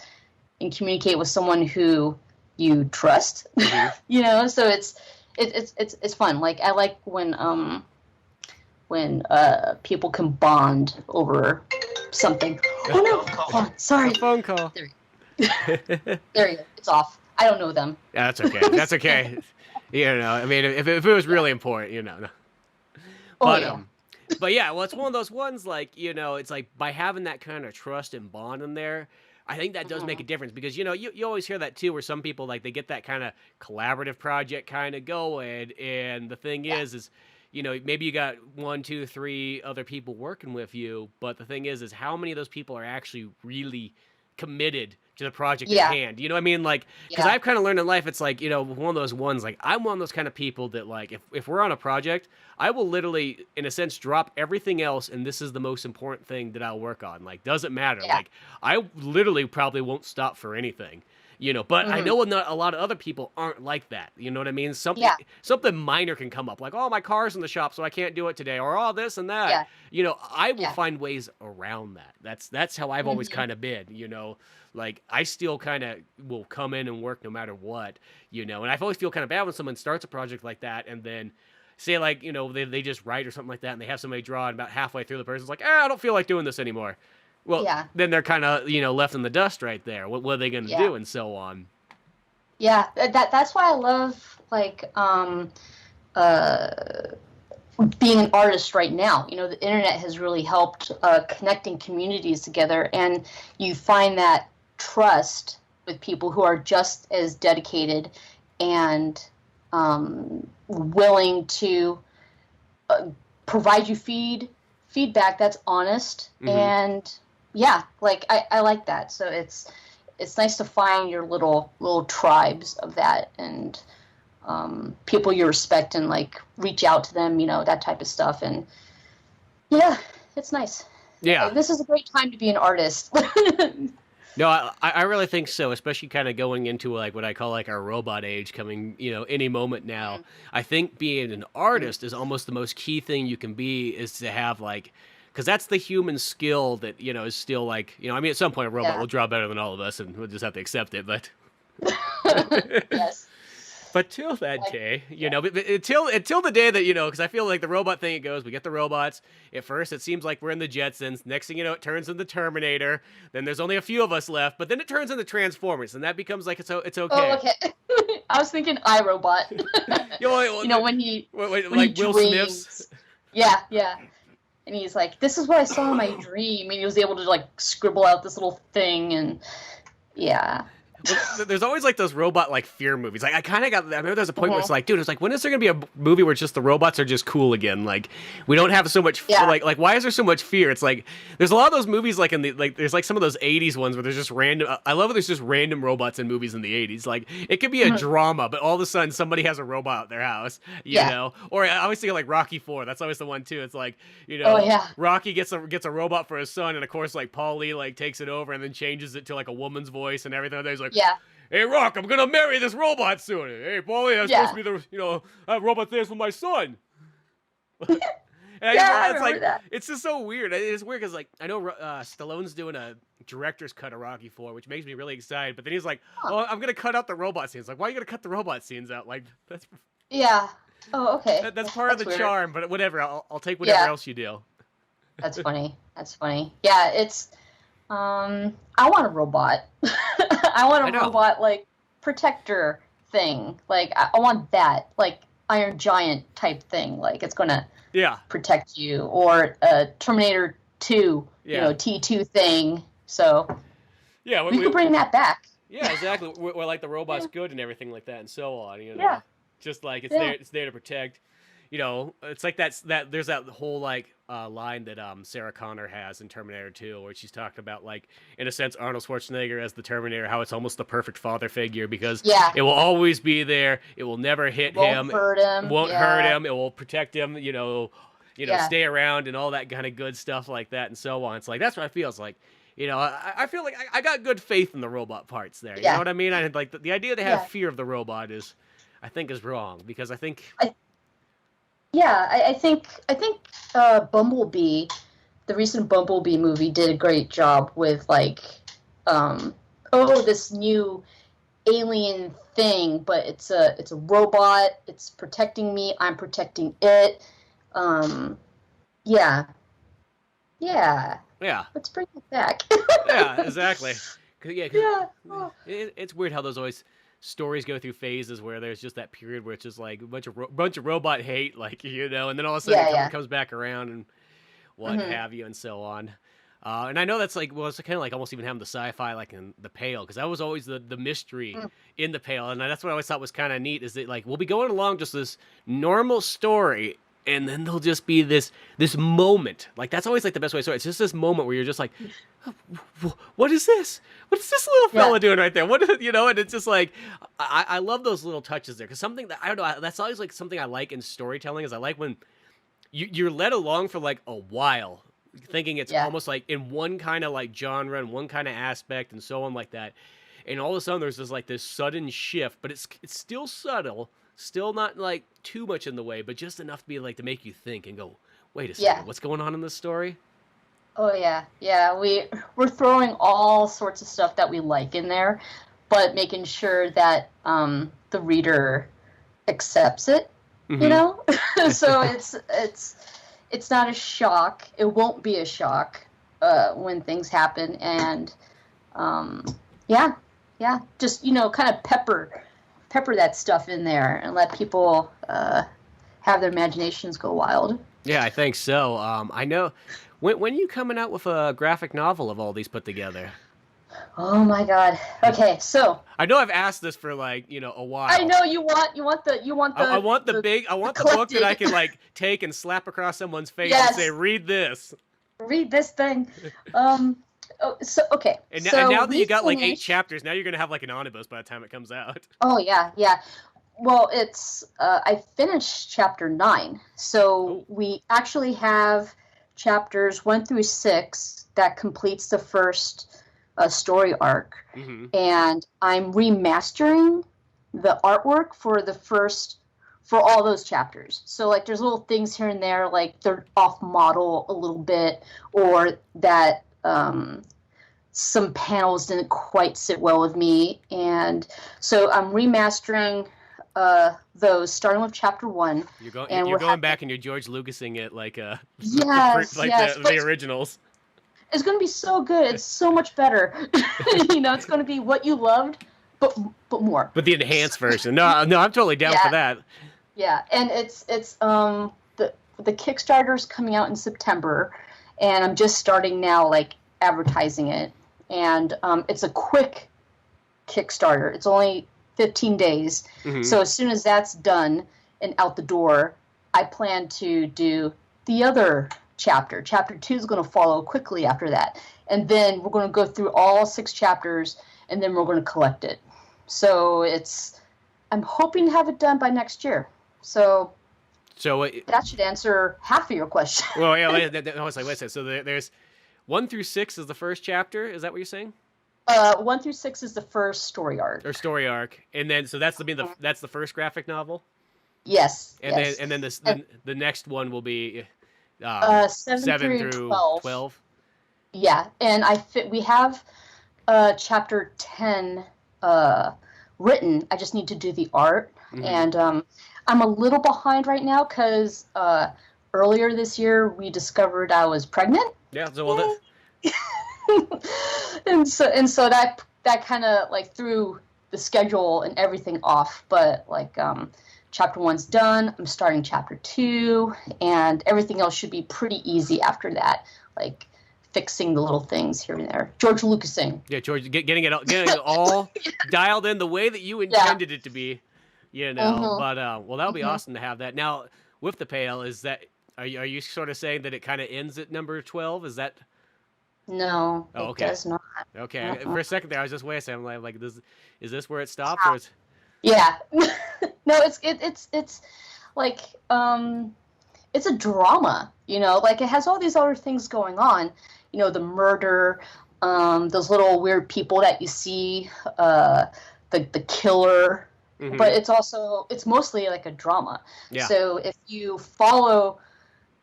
and communicate with someone who you trust. You know, so it's fun. Like I like when people can bond over something. Oh no! Oh, sorry. A phone call. There you go. It's off. I don't know them. Yeah, that's okay. That's okay. You know, I mean, if it was really important, you know. But yeah. But yeah, well, it's one of those ones like, you know, it's like by having that kind of trust and bond in there, I think that does make a difference because, you know, you always hear that too, where some people like they get that kind of collaborative project kind of going. And the thing is, you know, maybe you got 1, 2, 3 other people working with you. But the thing is how many of those people are actually really committed to the project at hand. You know what I mean? Like, because I've kind of learned in life, it's like, you know, one of those ones, like, I'm one of those kind of people that, like, if we're on a project, I will literally, in a sense, drop everything else, and this is the most important thing that I'll work on. Like, doesn't matter. Like, I literally probably won't stop for anything. You know, but I know not a lot of other people aren't like that. You know what I mean? Something minor can come up, like, oh, my car's in the shop, so I can't do it today, or oh, this and that. Yeah. You know, I will find ways around that. That's how I've always kind of been. You know, like I still kind of will come in and work no matter what. You know, and I always feel kind of bad when someone starts a project like that and then say like, you know, they just write or something like that, and they have somebody draw, and about halfway through the person's like, I don't feel like doing this anymore. Well, then they're kind of, you know, left in the dust right there. What are they going to do, and so on. Yeah, that's why I love like being an artist right now. You know, the internet has really helped connecting communities together, and you find that trust with people who are just as dedicated and willing to provide you feedback that's honest and. Yeah, like I like that. So it's nice to find your little tribes of that and people you respect and like reach out to them, you know, that type of stuff. And yeah, it's nice. Yeah, this is a great time to be an artist. No, I really think so, especially kind of going into like what I call like our robot age coming, you know, any moment now. I think being an artist is almost the most key thing you can be, is to have like. Because that's the human skill that, you know, is still like, you know, I mean, at some point a robot will draw better than all of us, and we'll just have to accept it. But Yes. But till that day, you know, until the day that, you know, because I feel like the robot thing, it goes, we get the robots. At first, it seems like we're in the Jetsons. Next thing you know, it turns into Terminator. Then there's only a few of us left. But then it turns into Transformers, and that becomes like it's okay. Oh, okay. I was thinking iRobot. You know, when like he Will Smith's. Yeah. And he's like, this is what I saw in my dream. And he was able to, like, scribble out this little thing. And, yeah. There's always, like, those robot, like, fear movies. Like, I remember there's a point where it's like, dude, it's like, when is there going to be a movie where just the robots are just cool again? Like, we don't have so much, like, why is there so much fear? It's like, there's a lot of those movies, like, there's, like, some of those 80s ones where there's just random, I love it, there's just random robots in movies in the 80s. Like, it could be a drama, but all of a sudden somebody has a robot at their house, you know? Or I always think, like, Rocky IV, that's always the one, too. It's like, you know, Rocky gets a robot for his son, and, of course, like, Paulie, like, takes it over and then changes it to, like, a woman's voice and everything. He's like, hey, Rock, I'm gonna marry this robot soon. Hey, Paulie, that's supposed to be the, you know, robot dance with my son. And it's like, that. It's just so weird. It's weird because, like, I know Stallone's doing a director's cut of Rocky IV, which makes me really excited. But then he's like, oh, I'm gonna cut out the robot scenes. Like, why are you gonna cut the robot scenes out? Like, that's... Yeah. Oh, okay. That's part of the weird charm, but whatever. I'll take whatever else you do. That's funny. Yeah, it's... I want a robot. I want a robot, like, protector thing. Like, I want that, like, Iron Giant type thing. Like, it's gonna protect you. Or a Terminator 2, you know, T2 thing. So, we can bring that back. Yeah, exactly. Where like, the robot's good and everything like that and so on, you know? Yeah. Just, like, it's there to protect. You know, it's like there's that whole, like, line that Sarah Connor has in Terminator 2, where she's talking about, like, in a sense, Arnold Schwarzenegger as the Terminator, how it's almost the perfect father figure because it will always be there. It will never hit him. Won't hurt him. It will protect him, you know, stay around and all that kind of good stuff like that and so on. It's like, that's what I feel. It's like, You know, I feel like I got good faith in the robot parts there. You Yeah. know what I mean? I had like the idea they have Yeah. fear of the robot I think is wrong because I think I think Bumblebee, the recent Bumblebee movie, did a great job with like, this new alien thing, but it's a robot. It's protecting me. I'm protecting it. Yeah. yeah, Let's bring it back. yeah, exactly. Yeah. It's weird how those always stories go through phases where there's just that period where it's just like a bunch of robot hate, like you know, and then all of a sudden it comes back around and what have you, and so on. And I know that's like, well, it's kind of like almost even having the sci-fi like in the Pale, because that was always the mystery in the Pale, and that's what I always thought was kind of neat, is that like we'll be going along just this normal story, and then there'll just be this moment, like that's always like the best way to start. It's just this moment where you're just like, what is this? What is this little fella doing right there? What you know? And it's just like I love those little touches there, because something that I don't know, that's always like something I like in storytelling, is I like when you're led along for like a while, thinking it's almost like in one kind of like genre and one kind of aspect and so on like that, and all of a sudden there's this sudden shift, but it's still subtle, still not like too much in the way, but just enough to be like to make you think and go, wait a second, what's going on in this story? Oh yeah. We're throwing all sorts of stuff that we like in there, but making sure that the reader accepts it. You know, so it's not a shock. It won't be a shock when things happen, and just kind of pepper that stuff in there and let people have their imaginations go wild. Yeah, I think so. I know. When are you coming out with a graphic novel of all these put together? Oh my God. Okay, so I know I've asked this for like, a while. I know you want the I want the book that I can like take and slap across someone's face and say, read this. Read this thing. Okay. And now that you got like 8 chapters, now you're gonna have like an omnibus by the time it comes out. Oh yeah. Well, it's I finished chapter 9, so we actually have chapters 1 through 6 that completes the first story arc, and I'm remastering the artwork for all those chapters. So like there's little things here and there, like they're off model a little bit, or that some panels didn't quite sit well with me, and so I'm remastering those, starting with chapter 1. You're going back and you're George Lucasing it like the originals. It's going to be so good. It's so much better. It's going to be what you loved, but more. But the enhanced version. No, I'm totally down for that. Yeah, and it's the Kickstarter's coming out in September, and I'm just starting now, like advertising it, and it's a quick Kickstarter. It's only 15 days. So as soon as that's done and out the door, I plan to do the other chapter. Chapter 2 is going to follow quickly after that. And then we're going to go through all 6 chapters, and then we're going to collect it. So I'm hoping to have it done by next year. So that should answer half of your question. Well, yeah, I was like, wait a second. So there's 1 through 6 is the first chapter. Is that what you're saying? 1 through 6 is the first story arc. Or story arc, and then so that's the first graphic novel. Yes. And then the next one will be 7 through 12. Yeah, and we have chapter 10 written. I just need to do the art, and I'm a little behind right now because earlier this year we discovered I was pregnant. Yeah, so well and so that kind of like threw the schedule and everything off. But like chapter 1's done. I'm starting chapter 2, and everything else should be pretty easy after that. Like fixing the little things here and there. George Lucasing. Yeah, George, getting it all dialed in the way that you intended it to be. But well, that'll be awesome to have that. Now, with the Pale, is that are you sort of saying that it kind of ends at number 12? Is that? No, it does not. Okay, for a second there, I was just waiting. I'm like, is this where it stops? Or is... Yeah, no, it's like it's a drama. Like it has all these other things going on. The murder, those little weird people that you see, the killer, but it's mostly like a drama. Yeah. So if you follow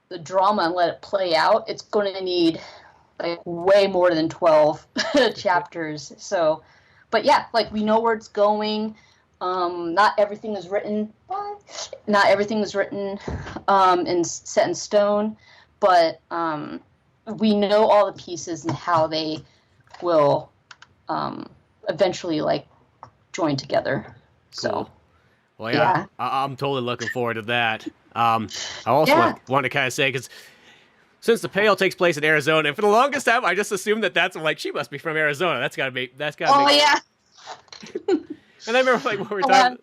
the drama and let it play out, it's going to need like way more than 12 chapters. So, but yeah, like we know where it's going. Not everything is written. Not everything is written and set in stone, but we know all the pieces and how they will eventually like join together. Cool. So, well, yeah. I'm totally looking forward to that. I also want to kind of say, because since the Pale takes place in Arizona, and for the longest time, I just assumed that I'm like, she must be from Arizona. That's gotta be. Yeah. And I remember like when we were talking.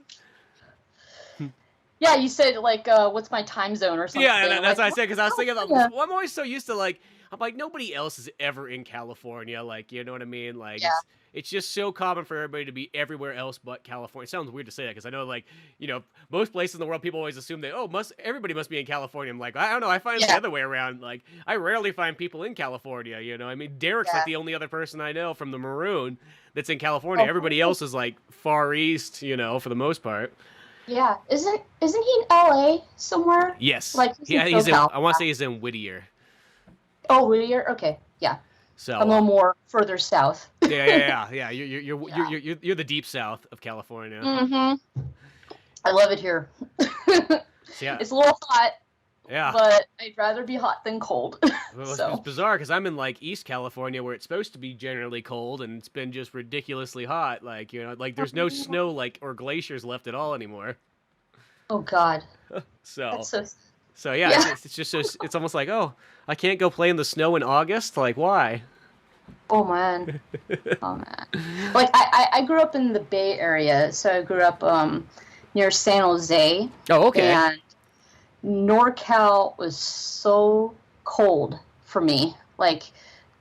Yeah, you said like, what's my time zone or something? Yeah, that's what I said, because I was thinking about. Well, I'm always so used to like. I'm like, nobody else is ever in California. Like, you know what I mean? Like, it's just so common for everybody to be everywhere else but California. It sounds weird to say that, because I know, like, you know, most places in the world, people always assume that, everybody must be in California. I'm like, I don't know. I find it the other way around. Like, I rarely find people in California, you know? I mean, Derek's like the only other person I know from the Maroon that's in California. Everybody else is like far east, you know, for the most part. Yeah, isn't he in LA somewhere? Yes. Like he's in, I want to say he's in Whittier. Oh, Whittier. Okay, yeah. So a little more further south. Yeah. You're the deep south of California. Mm-hmm. I love it here. Yeah. It's a little hot. Yeah. But I'd rather be hot than cold. Well, it's bizarre, because I'm in like East California, where it's supposed to be generally cold, and it's been just ridiculously hot. Like, you know, like there's no snow like or glaciers left at all anymore. Oh God. So yeah. It's just so it's almost like, oh, I can't go play in the snow in August. Like, why? Oh man. Like I grew up in the Bay Area, so I grew up near San Jose. Oh, okay. And NorCal was so cold for me. Like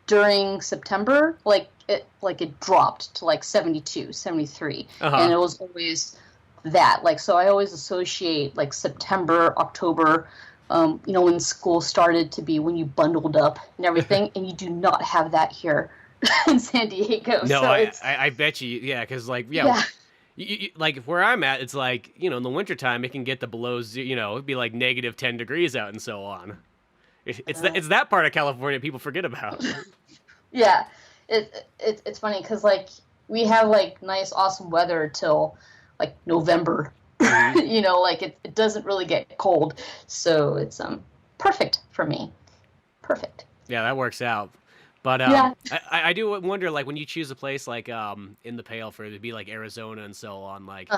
during September, like it dropped to like 72, 73. And it was always that. Like, so I always associate like September, October, you know, when school started to be when you bundled up and everything, and you do not have that here in San Diego. No, so I bet you, because like, You, like where I'm at, it's like, you know, in the wintertime, it can get to below, you know, it'd be like negative 10 degrees out and so on. It's that part of California people forget about. Yeah, it's funny because like we have like nice, awesome weather till like November. You know, like it doesn't really get cold, so it's perfect for me. Perfect. Yeah, that works out. But I do wonder, like, when you choose a place like in the Pale for it to be like Arizona and so on, like,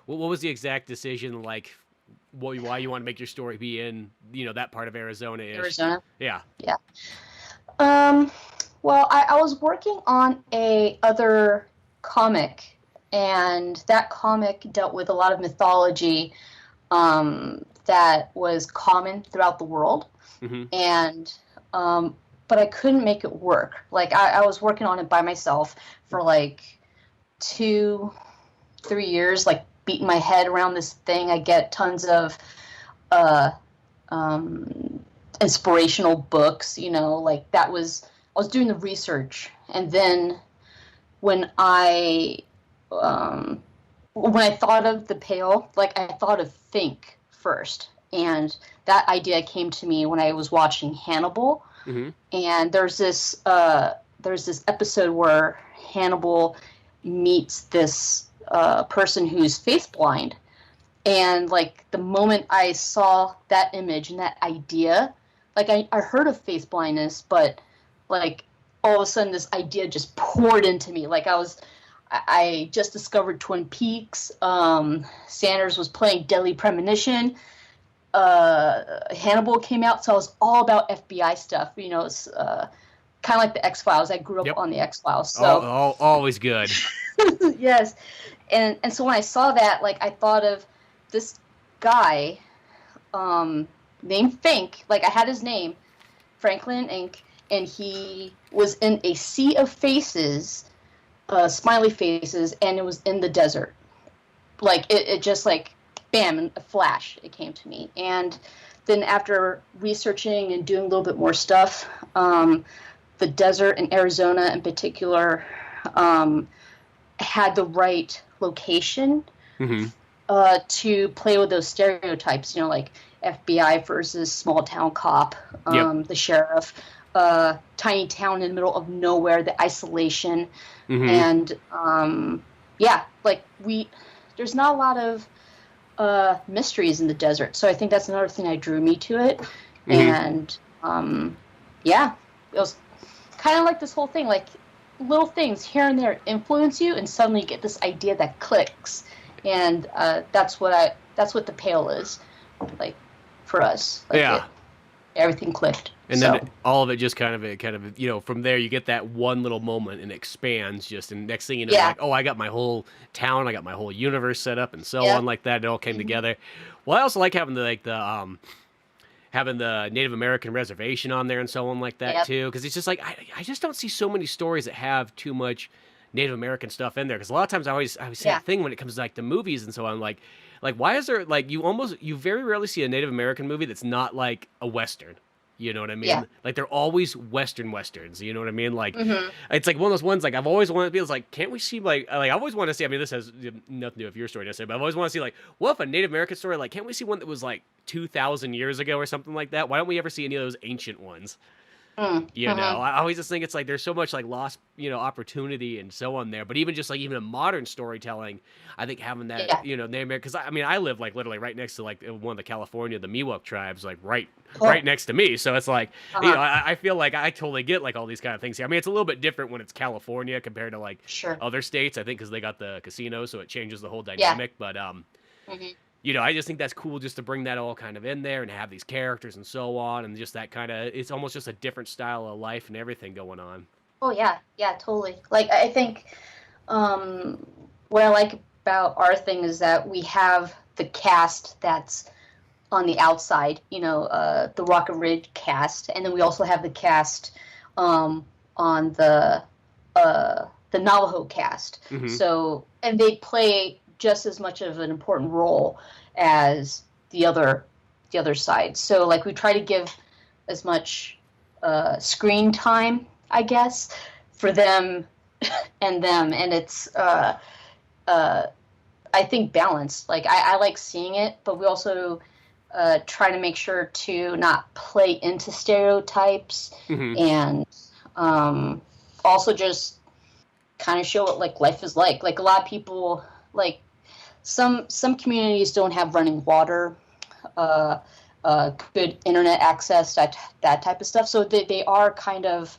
what was the exact decision, like, why you want to make your story be in, you know, that part of Arizona? Arizona. Yeah. Yeah. Well, I was working on a other comic, and that comic dealt with a lot of mythology that was common throughout the world, and but I couldn't make it work. Like, I was working on it by myself for like 2-3 years, like beating my head around this thing. I get tons of inspirational books, you know, like I was doing the research. And then when I thought of the Pale, like I thought of Think first. And that idea came to me when I was watching Hannibal. And there's this episode where Hannibal meets this person who's face blind, and like the moment I saw that image and that idea, like I heard of face blindness, but like all of a sudden this idea just poured into me. Like I just discovered Twin Peaks. Sanders was playing Deadly Premonition. Hannibal came out, so I was all about FBI stuff. You know, it's kind of like the X-Files. I grew up on the X-Files. So always good. Yes, and so when I saw that, like I thought of this guy named Fink. Like I had his name, Franklin Ink, and he was in a sea of faces, smiley faces, and it was in the desert. Like it just like bam, in a flash, it came to me. And then after researching and doing a little bit more stuff, the desert in Arizona in particular had the right location to play with those stereotypes, like FBI versus small town cop, the sheriff, tiny town in the middle of nowhere, the isolation, and there's not a lot of mysteries in the desert, so I think that's another thing that drew me to it, and it was kind of like this whole thing, like little things here and there influence you, and suddenly you get this idea that clicks, and that's what the Pale is, like for us. Like everything clicked, and then all of it just kind of from there you get that one little moment and it expands and next thing you know, like, oh, I got my whole town, I got my whole universe set up, and so on like that. It all came together. Well, I also like having having the Native American reservation on there and so on like that too, because it's just like I just don't see so many stories that have too much Native American stuff in there, because a lot of times I always say that thing when it comes to like the movies and so on, like why is there, like, you very rarely see a Native American movie that's not like a Western. You know what I mean? Yeah. Like, they're always Westerns, you know what I mean? Like, it's like one of those ones, like, I've always wanted to be, like, can't we see, like, I always want to see, I mean, this has nothing to do with your story necessarily, but I've always want to see, like, what if a Native American story, like, can't we see one that was, like, 2,000 years ago or something like that? Why don't we ever see any of those ancient ones? You know, I always just think it's like there's so much like lost, opportunity and so on there. But even just like even in modern storytelling, I think having that, Native American, because I mean, I live like literally right next to like one of the California, the Miwok tribes, like right next to me. So it's like, I feel like I totally get like all these kind of things here. I mean, it's a little bit different when it's California compared to like other states, I think, because they got the casinos, so it changes the whole dynamic. But I just think that's cool just to bring that all kind of in there and have these characters and so on, and just that kind of, it's almost just a different style of life and everything going on. Oh, yeah, totally. Like, I think what I like about our thing is that we have the cast that's on the outside, the Rocket Ridge cast, and then we also have the cast on the Navajo cast. So, and they play just as much of an important role as the other side. So like we try to give as much screen time, I guess, for them and it's I think balanced. Like I like seeing it, but we also try to make sure to not play into stereotypes and also just kind of show what like life is like. Like a lot of people, like some communities don't have running water, good internet access, that type of stuff. So they are kind of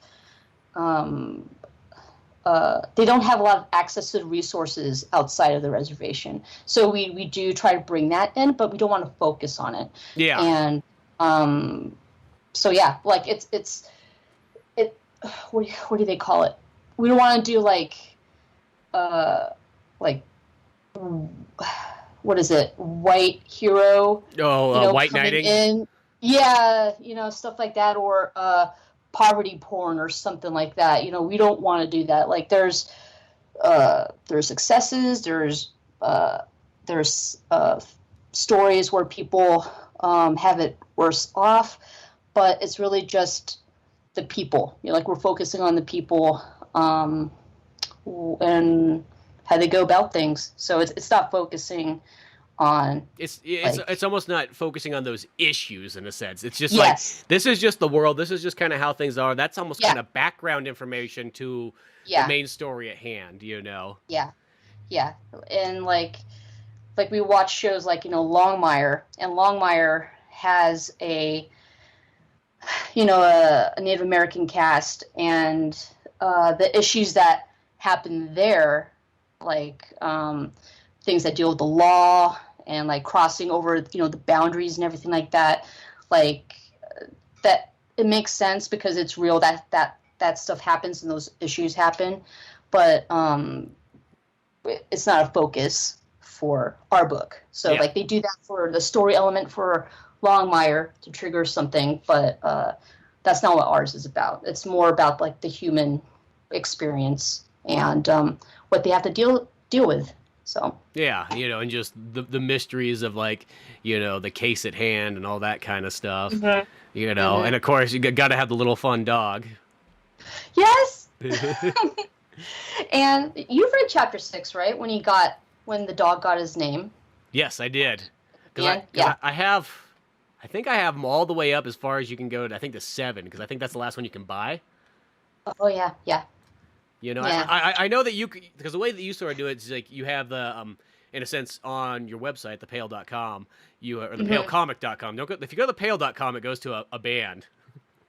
they don't have a lot of access to the resources outside of the reservation. So we do try to bring that in, but we don't want to focus on it. Yeah. And so yeah, like it's what do they call it? We don't want to do like what is it? White hero. Oh, white knighting. In. Yeah, stuff like that, or poverty porn or something like that. We don't want to do that. Like there's successes. There's stories where people have it worse off, but it's really just the people. Like we're focusing on the people and how they go about things. So it's not focusing on it's almost not focusing on those issues in a sense. It's just like this is just the world. This is just kind of how things are. That's almost kind of background information to the main story at hand. Yeah. And like we watch shows like Longmire, and Longmire has a Native American cast, and the issues that happen there, like things that deal with the law and like crossing over the boundaries and everything like that, like that it makes sense because it's real that stuff happens and those issues happen, but it's not a focus for our book. So like they do that for the story element for Longmire to trigger something, but that's not what ours is about. It's more about like the human experience and what they have to deal with. So yeah, and just the mysteries of like the case at hand and all that kind of stuff. And of course you got to have the little fun dog. Yes. And you've read chapter 6, right? When the dog got his name. Yes, I did. Yeah. I think I have them all the way up as far as you can go to, I think, the 7, because I think that's the last one you can buy. Oh yeah, yeah. You know, Yeah. I know that because the way that you sort of do it is like you have the, in a sense, on your website, thepale.com, or thepalecomic.com. Don't go, if you go to thepale.com, it goes to a band.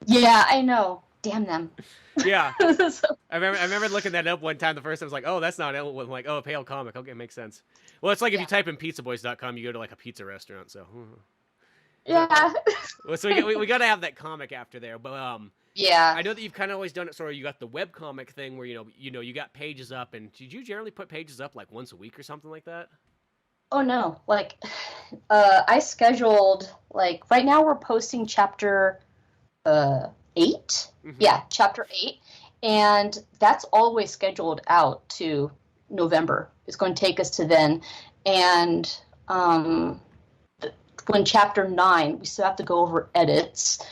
Yeah, I know. Damn them. Yeah. So, I remember looking that up one time. The first time I was like, oh, that's not it. I'm like, oh, a Pale Comic. Okay, makes sense. Well, it's like if you type in pizzaboys.com, you go to like a pizza restaurant. So, yeah. so we got to have that comic after there. But Yeah. I know that you've kind of always done it. Sort of, you got the web comic thing where you got pages up, and did you generally put pages up like once a week or something like that? Oh no. Like, I scheduled, like, right now we're posting chapter 8. Mm-hmm. Yeah, chapter 8. And that's always scheduled out to November. It's going to take us to then. And when chapter 9, we still have to go over edits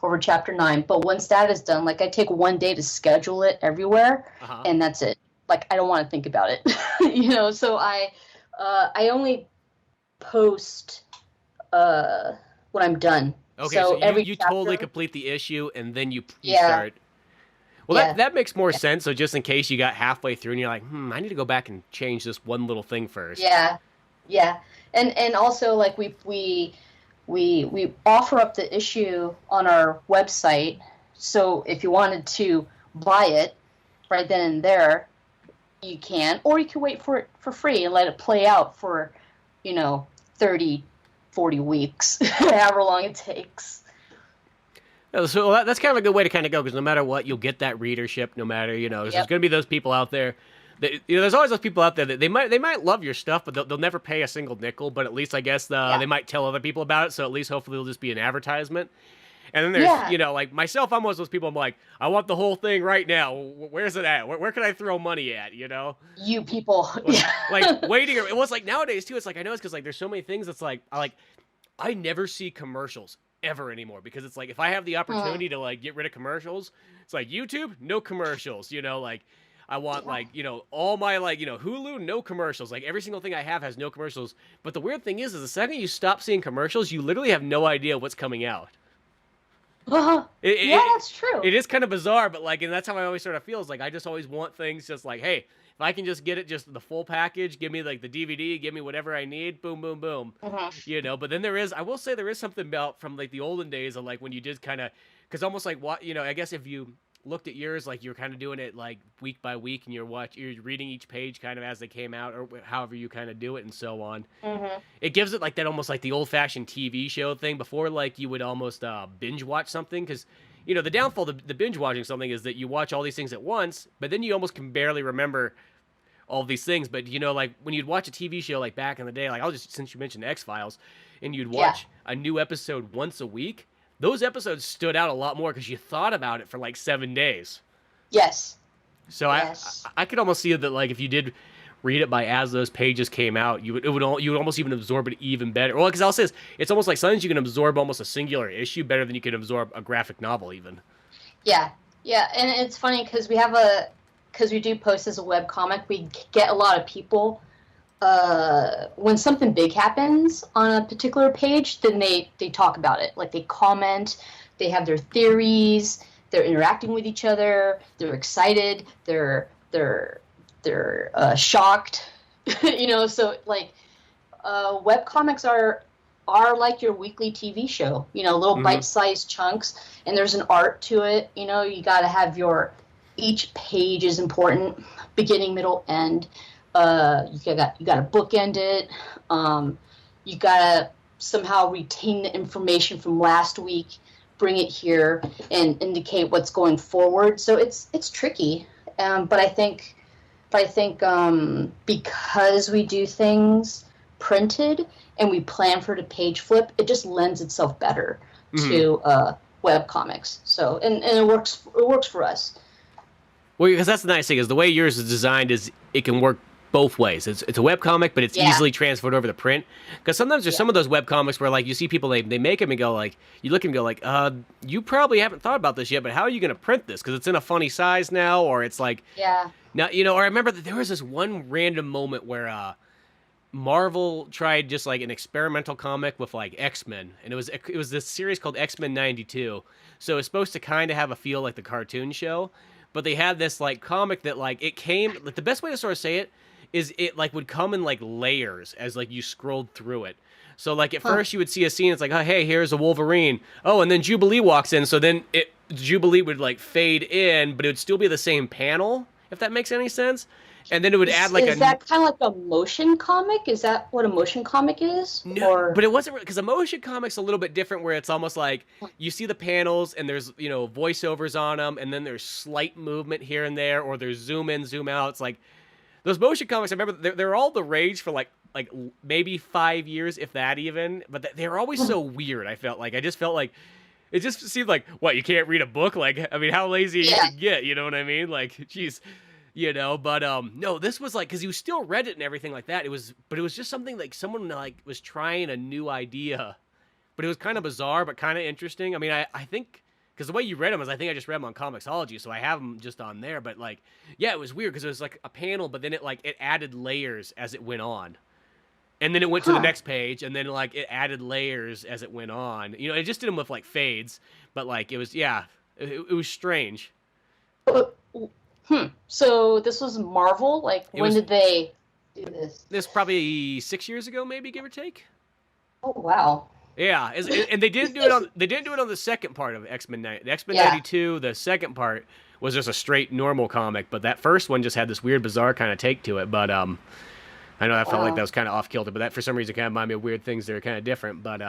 over chapter 9. But once that is done, like, I take one day to schedule it everywhere, and that's it. Like, I don't want to think about it, So I only post when I'm done. Okay, so every you chapter, totally complete the issue, and then you start. Well, that makes more sense. So just in case you got halfway through and you're like, I need to go back and change this one little thing first. Yeah, and also, like, we offer up the issue on our website. So if you wanted to buy it right then and there, you can, or you can wait for it for free and let it play out for 30, 40 weeks, however long it takes. So that's kind of a good way to kind of go, because no matter what, you'll get that readership. No matter there's going to be those people out there. That, there's always those people out there that they might love your stuff, but they'll never pay a single nickel. But at least I guess they might tell other people about it. So at least hopefully it'll just be an advertisement. And then there's like myself, I'm one of those people. I'm like, I want the whole thing right now. Where's it at? Where can I throw money at? You people, like waiting. It was like nowadays too. It's like I know it's because like there's so many things. It's like I never see commercials ever anymore, because it's like if I have the opportunity to like get rid of commercials, it's like YouTube, no commercials. Like I want like all my like Hulu, no commercials. Like every single thing I have has no commercials. But the weird thing is the second you stop seeing commercials, you literally have no idea what's coming out. That's true. It is kind of bizarre, but like, and that's how I always sort of feel. Is like I just always want things just like, hey, if I can just get it, just the full package, give me like the DVD, give me whatever I need, boom, boom, boom. But then I will say there is something about from like the olden days of like when you did kind of, because almost like what I guess if you looked at yours, like you're kind of doing it like week by week, and you're reading each page kind of as they came out, or however you kind of do it, and so on. It gives it like that almost like the old-fashioned TV show thing before, like you would almost binge watch something, because the downfall of the binge watching something is that you watch all these things at once, but then you almost can barely remember all these things. But like when you'd watch a TV show like back in the day, like since you mentioned X-Files, and you'd watch a new episode once a week, those episodes stood out a lot more because you thought about it for like 7 days. Yes. So yes. I could almost see that like if you did read it by as those pages came out, you would almost even absorb it even better. Well, because I'll say it's almost like sometimes you can absorb almost a singular issue better than you can absorb a graphic novel even. Yeah, and it's funny because we do post as a web comic, we get a lot of people. When something big happens on a particular page, then they talk about it. Like they comment, they have their theories, they're interacting with each other, they're excited, they're shocked, So like, web comics are like your weekly TV show. Little bite-sized chunks, and there's an art to it. You got to have each page is important, beginning, middle, end. You got to bookend it. You got to somehow retain the information from last week, bring it here, and indicate what's going forward. So it's tricky. But I think because we do things printed and we plan for the page flip, it just lends itself better to web comics. So and it works for us. Well, because that's the nice thing is the way yours is designed is it can work both ways. It's a web comic, but it's Yeah. easily transferred over to print. Because sometimes there's some of those web comics where like you see people they make them and go like you look and go like you probably haven't thought about this yet, but how are you going to print this? Because it's in a funny size now, or it's like now or I remember that there was this one random moment where Marvel tried just like an experimental comic with like X-Men, and it was this series called X-Men 92. So it's supposed to kind of have a feel like the cartoon show, but they had this like comic that like it came like the best way to sort of say it is it like would come in like layers as like you scrolled through it. So like at first you would see a scene, it's like, oh hey, here's a Wolverine. Oh, and then Jubilee walks in, so then Jubilee would like fade in, but it would still be the same panel, if that makes any sense. And then it would add like is that kind of like a motion comic? Is that what a motion comic is? No, but it wasn't because a motion comic's a little bit different, where it's almost like you see the panels and there's voiceovers on them, and then there's slight movement here and there, or there's zoom in, zoom out. It's like those motion comics. I remember they're all the rage for like maybe 5 years, if that even. But they're always so weird. I just felt like it just seemed like what, you can't read a book? Like, I mean, how lazy you can get? You know what I mean? Like, geez. But no, this was like, because you still read it and everything like that. But it was just something like someone like was trying a new idea, but it was kind of bizarre, but kind of interesting. I mean, I think because the way you read them is, I think I just read them on Comixology, so I have them just on there. But like, yeah, it was weird because it was like a panel, but then it added layers as it went on, and then it went to the next page, and then like it added layers as it went on. It just did them with like fades, but like it was it was strange. So this was Marvel? Like, when did they do this? This probably 6 years ago, maybe, give or take. Oh, wow. Yeah, and they didn't do it on the second part of X-Men 92. The second part was just a straight normal comic, but that first one just had this weird, bizarre kind of take to it. But I know that felt like that was kind of off kilter, but that for some reason kind of reminded me of weird things that are kind of different. But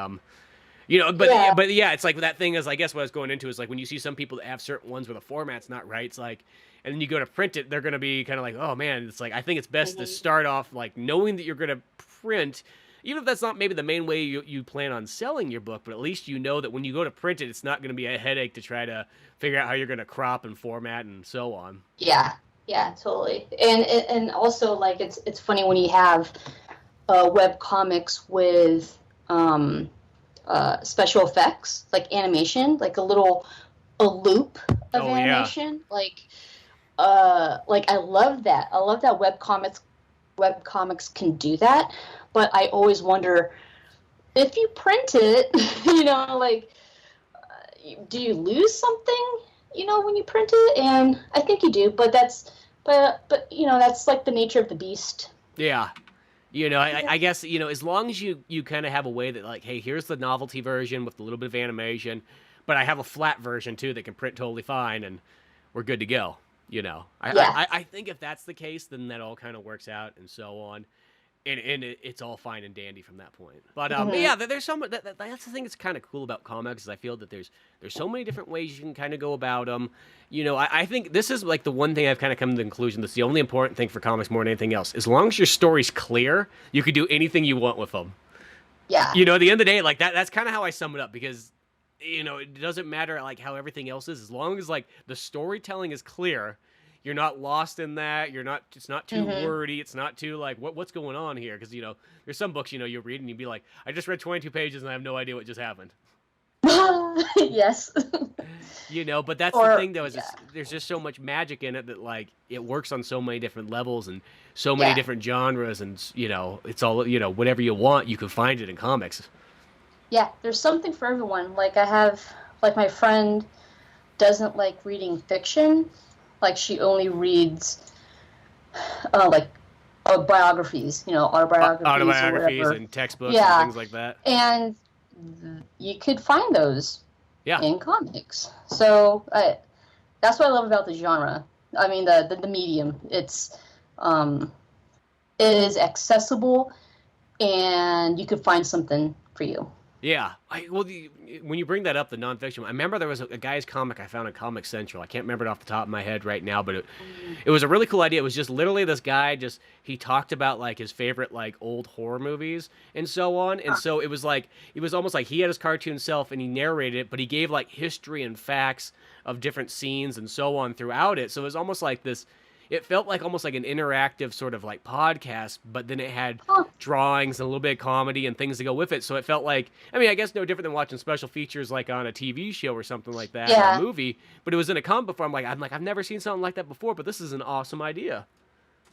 but yeah, it's like that thing is, I guess what I was going into is like when you see some people that have certain ones where the format's not right, it's like, and then you go to print it, they're going to be kind of like, oh man, it's like, I think it's best to start off like knowing that you're going to print, even if that's not maybe the main way you plan on selling your book, but at least you know that when you go to print it, it's not going to be a headache to try to figure out how you're going to crop and format and so on. Yeah, totally. And also like it's funny when you have web comics with special effects, like animation, like a loop of animation. Like I love that. I love that web comics can do that, but I always wonder if you print it, do you lose something, when you print it? And I think you do, but that's like the nature of the beast. Yeah. I guess, as long as you kind of have a way that like, hey, here's the novelty version with a little bit of animation, but I have a flat version too that can print totally fine, and we're good to go. I think if that's the case, then that all kind of works out and so on. And it's all fine and dandy from that point. But yeah, there's so much. That's the thing that's kind of cool about comics is I feel that there's so many different ways you can kind of go about them. I think this is like the one thing I've kind of come to the conclusion that's the only important thing for comics more than anything else. As long as your story's clear, you could do anything you want with them. Yeah. At the end of the day, like that's kind of how I sum it up, because it doesn't matter like how everything else is, as long as like the storytelling is clear. You're not lost in that. It's not too wordy. It's not too like, what's going on here? Because, there's some books, you read and you'd be like, I just read 22 pages and I have no idea what just happened. Yes. But that's the thing though, is there's just so much magic in it that like, it works on so many different levels and so many different genres, and, it's all, whatever you want, you can find it in comics. Yeah, there's something for everyone. Like my friend doesn't like reading fiction. Like she only reads biographies, autobiographies and textbooks and things like that. And you could find those Yeah. in comics. So that's what I love about the genre. I mean, the medium. It is accessible, and you could find something for you. Yeah. When you bring that up, the nonfiction, I remember there was a guy's comic I found on Comic Central. I can't remember it off the top of my head right now, but it was a really cool idea. It was just literally this guy he talked about like his favorite like old horror movies and so on. And so it was almost like he had his cartoon self and he narrated it, but he gave like history and facts of different scenes and so on throughout it. So it was almost like this. it felt like almost like an interactive sort of like podcast, but then it had drawings and a little bit of comedy and things to go with it. So it felt like, I mean, I guess no different than watching special features like on a TV show or something like that, or a movie. But it was in a comic before. I'm like, I've never seen something like that before, but this is an awesome idea.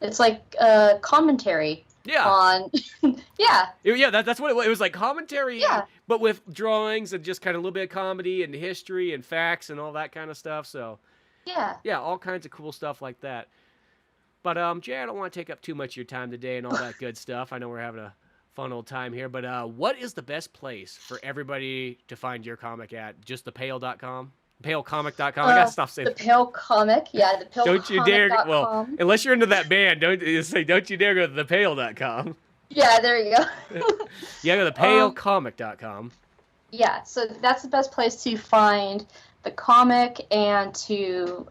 It's like commentary. Yeah. On That's what it was like, commentary, but with drawings and just kind of a little bit of comedy and history and facts and all that kind of stuff. So yeah, all kinds of cool stuff like that. But Jay, I don't want to take up too much of your time today and all that good stuff. I know we're having a fun old time here, but what is the best place for everybody to find your comic at? Just thepale.com? Palecomic.com. I gotta stop saying the Pale Comic. Yeah, the Pale. Don't you dare. Well, unless you're into that band, don't you dare go to thepale.com. Yeah, there you go. Yeah, go to thepalecomic.com. Yeah, so that's the best place to find the comic and to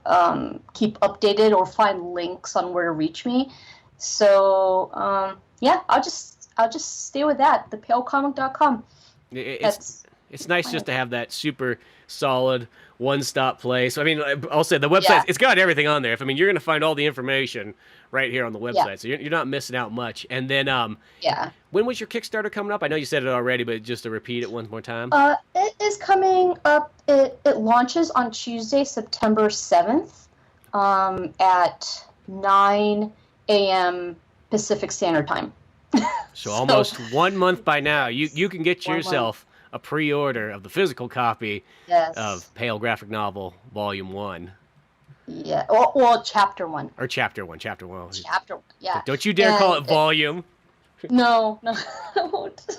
keep updated or find links on where to reach me. So I'll just stay with that. Thepalecomic.com. It's nice just to have that super solid one-stop place. I mean, I'll say the website, it's got everything on there. You're going to find all the information right here on the website, so you're not missing out much. And then, when was your Kickstarter coming up? I know you said it already, but just to repeat it one more time. It is coming up. It launches on Tuesday, September 7th, at 9 a.m. Pacific Standard Time. So almost 1 month by now, you can get yourself a pre-order of the physical copy of Pale Graphic Novel Volume 1. Yeah, or Chapter 1. Or Chapter 1, Chapter 1, Don't you dare call it Volume. No, I won't.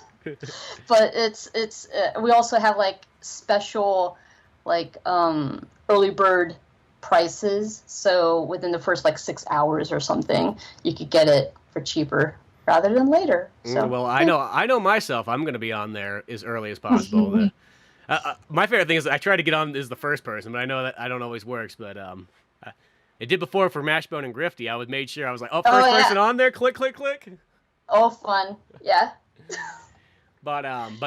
But it's we also have like special like early bird prices. So within the first like 6 hours or something, you could get it for cheaper rather than later. So, well, I know myself. I'm going to be on there as early as possible. My favorite thing is I try to get on as the first person, but I know that I don't always works. But it did before for Mashbone and Grifty. I made sure I was like, first person on there, click, click, click. Oh, fun, yeah. But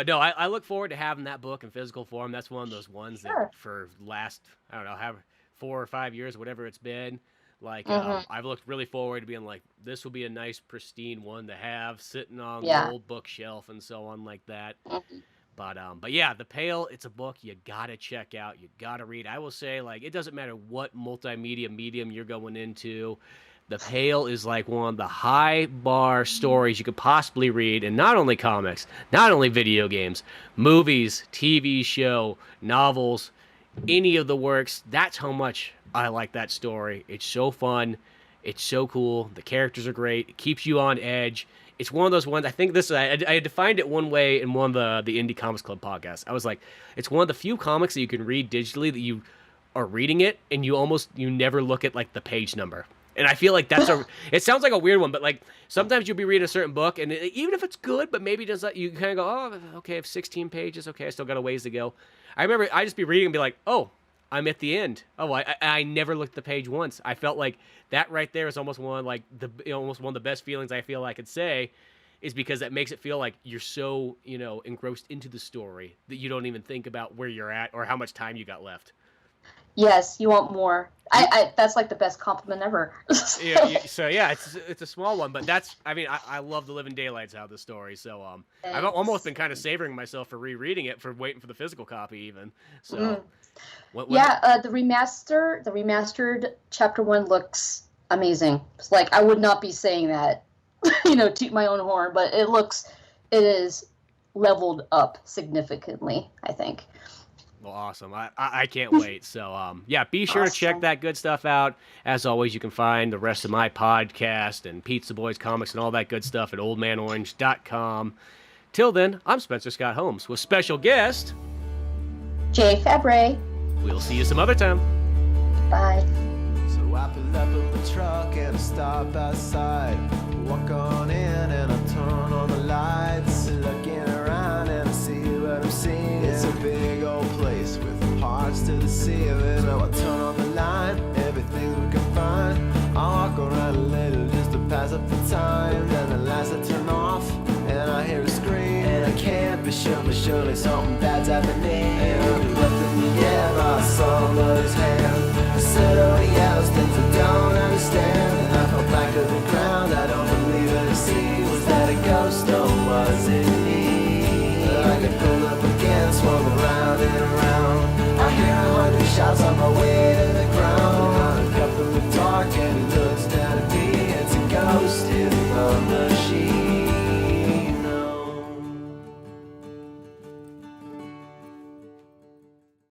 no, I look forward to having that book in physical form. That's one of those ones that for last, I don't know, 4 or 5 years, whatever it's been. Like, I've looked really forward to being like, this will be a nice, pristine one to have sitting on the old bookshelf and so on like that. But yeah, The Pale, it's a book you gotta check out. You gotta read. I will say, like, it doesn't matter what multimedia medium you're going into. The Pale is like one of the high bar stories you could possibly read, and not only comics, not only video games, movies, TV show, novels, any of the works. That's how much I like that story. It's so fun. It's so cool. The characters are great. It keeps you on edge. It's one of those ones, I think I defined it one way in one of the Indie Comics Club podcasts. I was like, it's one of the few comics that you can read digitally that you are reading it and you never look at like the page number. And I feel like it sounds like a weird one, but like sometimes you'll be reading a certain book and even if it's good, but maybe you kind of go, oh, okay, I have 16 pages. Okay, I still got a ways to go. I remember I just be reading and be like, oh, I'm at the end. Oh, I never looked at the page once. I felt like that right there is almost one almost one of the best feelings I feel I could say, is because that makes it feel like you're so engrossed into the story that you don't even think about where you're at or how much time you got left. Yes, you want more. I that's like the best compliment ever. So yeah, it's a small one, but I love the living daylights out of the story. So I've almost been kind of savoring myself for rereading it, for waiting for the physical copy even. So. The remastered Chapter 1 looks amazing. It's like, I would not be saying that, toot my own horn, but it is leveled up significantly, I think. Well, awesome. I can't wait. So, be sure to check that good stuff out. As always, you can find the rest of my podcast and Pizza Boys comics and all that good stuff at oldmanorange.com. Till then, I'm Spencer Scott Holmes with special guest Jay Fabares. We'll see you some other time. Bye. So I pull up in the truck and I stop outside. Walk on in and I turn on the lights. Looking around and I see what I'm seeing. It's a big old place with parts to the ceiling. Oh, I turn on the line, everything we can find. I walk around a little just to pass up the time. Then the lights I turn off and I hear a scream. And I can't be sure, but surely something bad's happening. And he looked at me, yeah, I saw his hand. I said, oh, he yells things I don't understand.